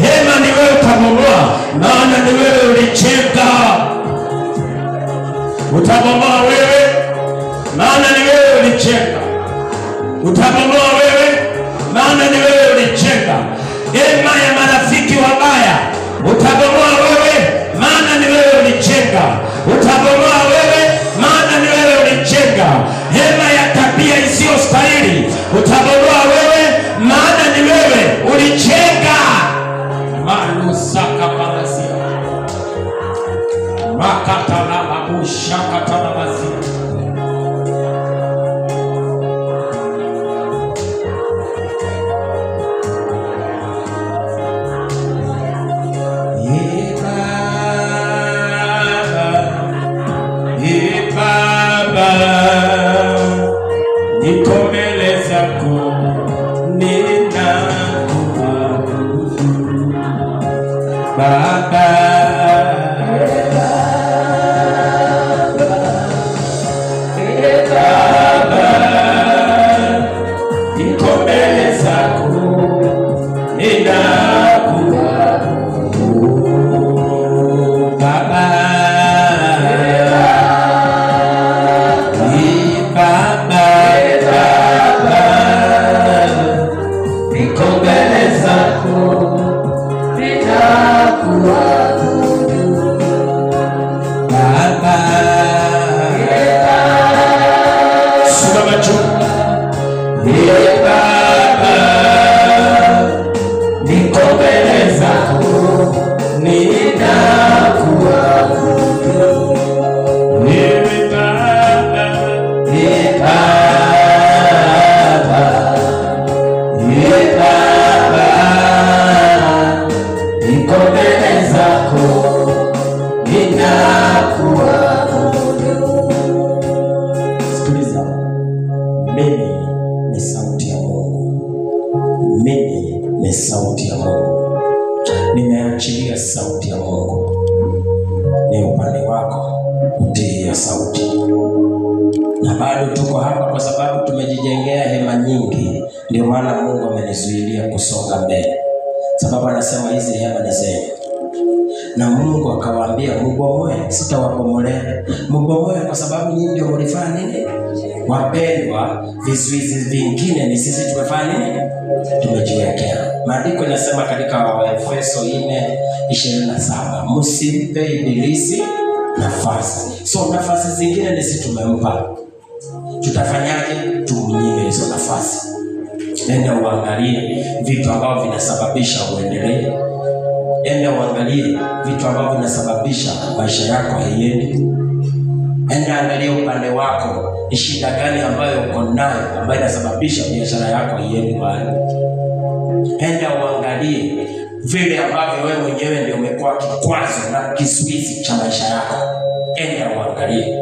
Hema ni wewe utabomoa, maana ni wewe ulichenga. Utabomoa wewe, maana ni wewe ulichenga. Utabomoa wewe, maana ni wewe ulichenga. Hema ya marafiki wabaya utabomoa wewe, maana ni wewe ulichenga. Utabomoa wewe, maana ni wewe ulichenga. Hema ya tabia isiyo stahili utabomoa wewe, maana ni wewe ulichenga. Manusaka parasia. Makatana mabusha katana mazia. Nimeachilia sauti ya Mungu. Ni upande wako utii sauti. Na bado tuko hapa kwa sababu tumejijengea hema nyingi. Ndio maana Mungu amenizuilia kusonga mbele. Sababu anasema hizi hema ni zenu. Na Mungu akawaambia mubomoe, sitawapomolea. Mubomoe kwa sababu nyinyi ndio mlifanya nini? Wapendwa, vizuizi vingine ni sisi tumefanya nini? Tumejiwekea. Maandiko yanasema katika Efeso 4:27, msimpe ibilisi nafasi. So nafasi zingine ni sisi tumempa. Tutafanyaje? Tumnyime hizo nafasi. Enda uangalie vitu ambavyo vinasababisha uendelee. Enda uangalie vitu ambavyo vinasababisha maisha yako haiendi. Enda angalia upande wako, ni shida gani ambayo uko nayo ambayo inasababisha biashara yako iende mbali. Enda uangalie vile ambavyo wewe mwenyewe ndio umekuwa kikwazo na kizuizi cha maisha yako. Enda uangalie.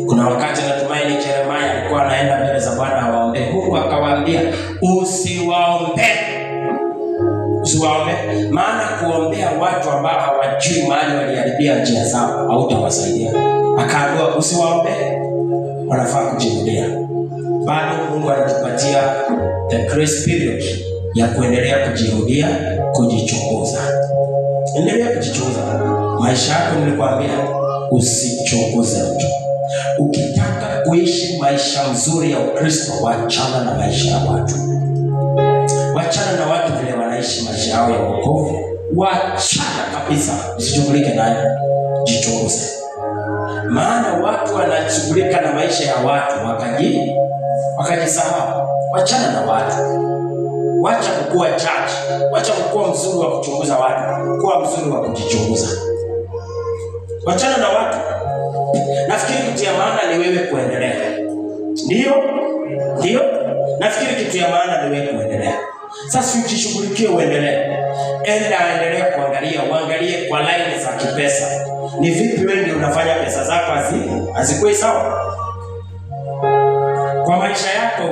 Kuna wakati natumaini Yeremia alikuwa anaenda mbele za Bwana awaombe. Mungu akawaambia usiwaombe. Usiwaombe, maana kuombea watu ambao hawajui mahali waliharibia njia zao hautawasaidia. Akaambiwa usiwaombe, wanafaa kujirudia. Bado Mungu anatupatia the grace period ya kuendelea kujirudia, kujichunguza. Endelea kujichunguza. Maisha yako nilikwambia usichunguze mtu. Ukitaka kuishi maisha mzuri ya Ukristo, wachana na maisha ya watu. Wachana na watu vile wanaishi maisha yao ya wokovu. Wachana kabisa, usishughulike naye. Jichunguze. Maana watu wanashughulika na maisha ya watu wakajisahau. Wachana na watu. Wacha kukua judge. Wacha kukua mzuri wa kuchunguza watu. Kuwa mzuri wa kujichunguza. Wachana na watu. Nafikiri kitu ya maana ni wewe kuendelea. Ndio? Nafikiri kitu ya maana ni wewe kuendelea. Sasa ujishughulikie uendelee. Enda endelee kuangalia, uangalie kwa line za kipesa. Ni vipi wewe ndio unafanya pesa zako hazikuwe sawa? Kwa maisha yako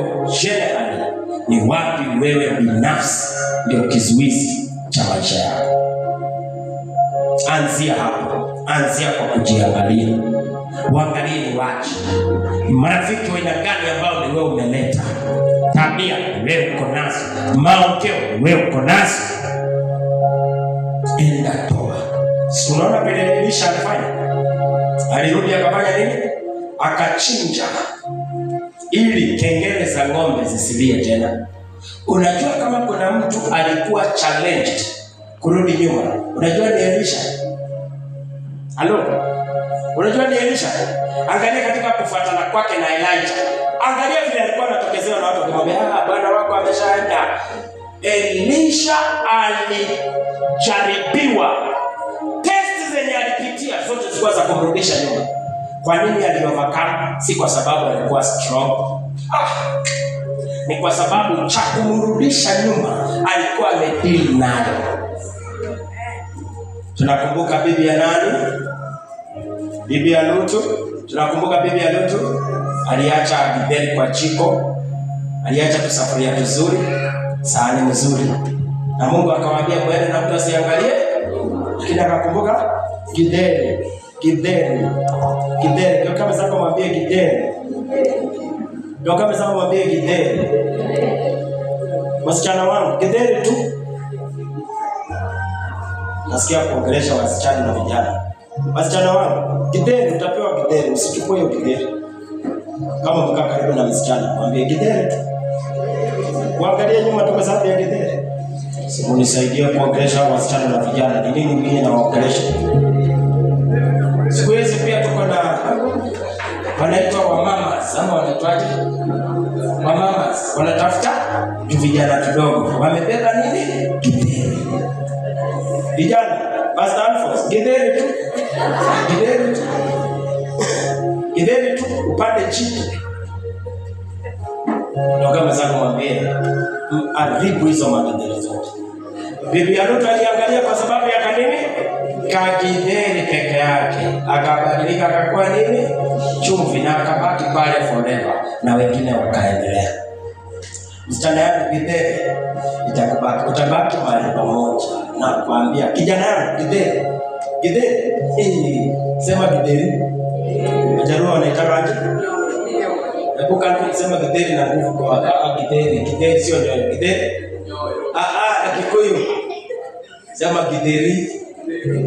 generally, ni wapi wewe binafsi ndio kizuizi cha maisha yako? Anzia hapo. Anzia kwa kujiangalia. Uangalie ni wapi. Marafiki wa aina gani ambao ni wewe umeleta? Tabia wewe uko nazo. Maongeo wewe uko nazo. Enda toa. Si unaona vile Elisha alifanya? Alirudi akafanya nini? Akachinja ili kengele za ng'ombe zisilie tena. Unajua kama kuna mtu alikuwa challenged kurudi nyuma, unajua ni Elisha. Halo? Unajua ni Elisha? Angalia katika kufuatana kwake na Elijah. Angalia vile alikuwa anatokezewa na watu wakimwambia, bwana wako ameshaenda. Elisha alijaribiwa. Test zenye alipitia zote zilikuwa za kumrudisha nyuma. Kwa nini aliovercome? Si kwa sababu alikuwa strong. Ni kwa sababu cha kumrudisha nyuma alikuwa amedeal nayo. Tunakumbuka bibi ya nani? Bibi ya Lutu. Tunakumbuka bibi ya Lutu aliacha githeri kwa jiko, aliacha tusafuria tuzuri, sahani nzuri, na Mungu akamwambia mwende na mtu asiangalie. Lakini akakumbuka githeri. Ndio kama sasa mwambie githeri. Wasichana wangu, githeri tu. Nasikia kuongelesha wasichana na vijana. Wasichana wangu, githeri utapewa githeri, usichukue hiyo githeri. Kama mkaa karibu na msichana, mwambie githeri tu. Waangalie nyuma tu kwa sababu ya githeri. Unisaidie kuongelesha wasichana na vijana. Ni nini mimi nawaongelesha? Siku hizi pia tuko na wanaitwa wamamas, ama wanaitwaje? Wamamas wanatafuta vijana kidogo. Wamebeba nini? Githeri. Vijana, Pastor Alphonse, githeri tu. Githeri tu upande chini. Ndio kama sasa mwambie aribu hizo magitheri zote. Bibi ya Lutu aliangalia kwa sababu ya kanini? Kagitheri peke yake. Akabadilika akakuwa nini? Chumvi, na akabaki pale forever, na wengine wakaendelea. Msichana yangu githeri itakubaki, utabaki mahali pamoja. Na kuambia kijana yangu githeri. Sema githeri. Wajaruo wanaitaka aje? Hebu kama kusema githeri na nguvu kwa githeri sio ndio githeri? Kikuyu. Sema githeri.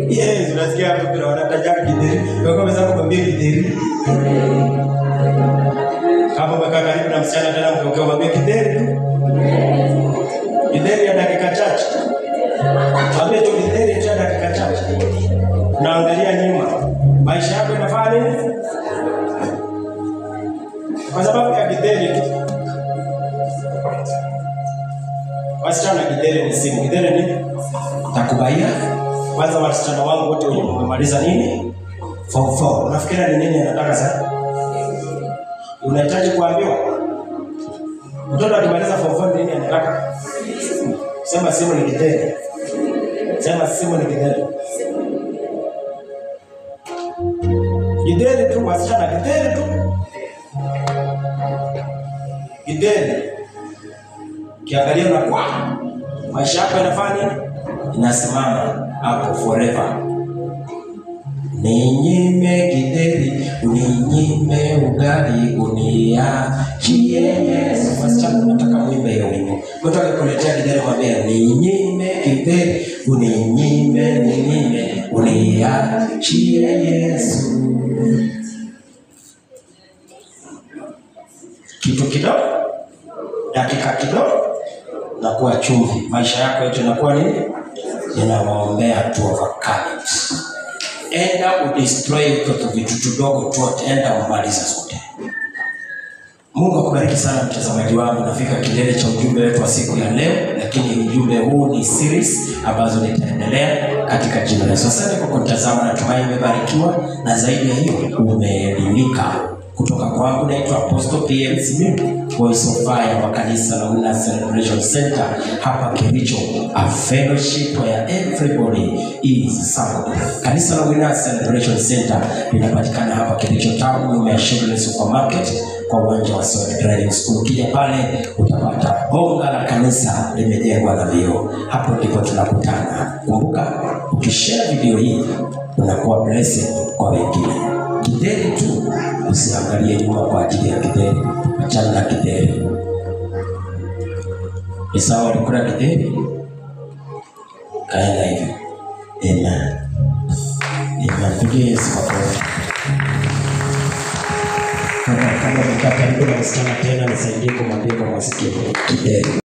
Yes, unasikia hapo kuna wanataja githeri. Kwa kama sasa kumwambia githeri. Kama umekaa karibu na msichana tena mkiongea githeri tu. Githeri ya dakika chache. Mwambie tu githeri ya dakika chache. Naangalia nyuma. Maisha yako yanafanya nini? Kwa sababu ya githeri tu. Wasichana githeri ni simu. Githeri ni takubaia. Kwanza wasichana wangu wote wamemaliza nini? Form 4. Unafikiri ni nini anataka sasa? Unahitaji kuambiwa? Mtoto akimaliza form 4 nini anataka? Sema simu ni kideri. Sema simu ni kideri. Kideri tu, wasichana kideri tu. Kideri. Kiangalia na kwa maisha yako yanafanya inasimama hapo forever. Ninyime kideri, uninyime ugali, uniachie Yesu. Wasichana nataka muimbe hiyo wimbo. Mtu akikuletea kideri mwambie ninyime kideri, uninyime, uniachie Yesu. Kitu kidogo, dakika kidogo, na kuwa chumvi. Maisha yako yote yanakuwa nini? Ninawaombea tu overcome it. Enda udestroy vitu vidogo tu, enda umalize zote. Mungu akubariki sana mtazamaji wangu. Nafika kilele cha ujumbe wetu wa siku ya leo, lakini ujumbe huu ni series ambazo nitaendelea katika jina la Yesu. Asante kwa kutazama, natumai umebarikiwa na zaidi ya hiyo umeelimika. Kutoka kwangu naitwa Apostle PM Smith, Voice of Fire wa kanisa la Winner Celebration Center hapa Kericho, a fellowship where everybody is served. Kanisa la Winner Celebration Center linapatikana hapa Kericho town, nyuma ya Shell Supermarket kwa uwanja wa Soul Driving School. Kija pale utapata bonga la kanisa limejengwa na vioo. Hapo ndipo tunakutana. Kumbuka, ukishare video hii unakuwa blessed kwa wengine. Kideri tu, usiangalie nyuma kwa ajili ya kideri. Achana na kideri. Esau alikula kideri, kaenda hivyo. Amen. Amen. Pigie Yesu makofi. Kama mkata karibu na msichana tena, nisaidie kumwambia kwa masikio kideri.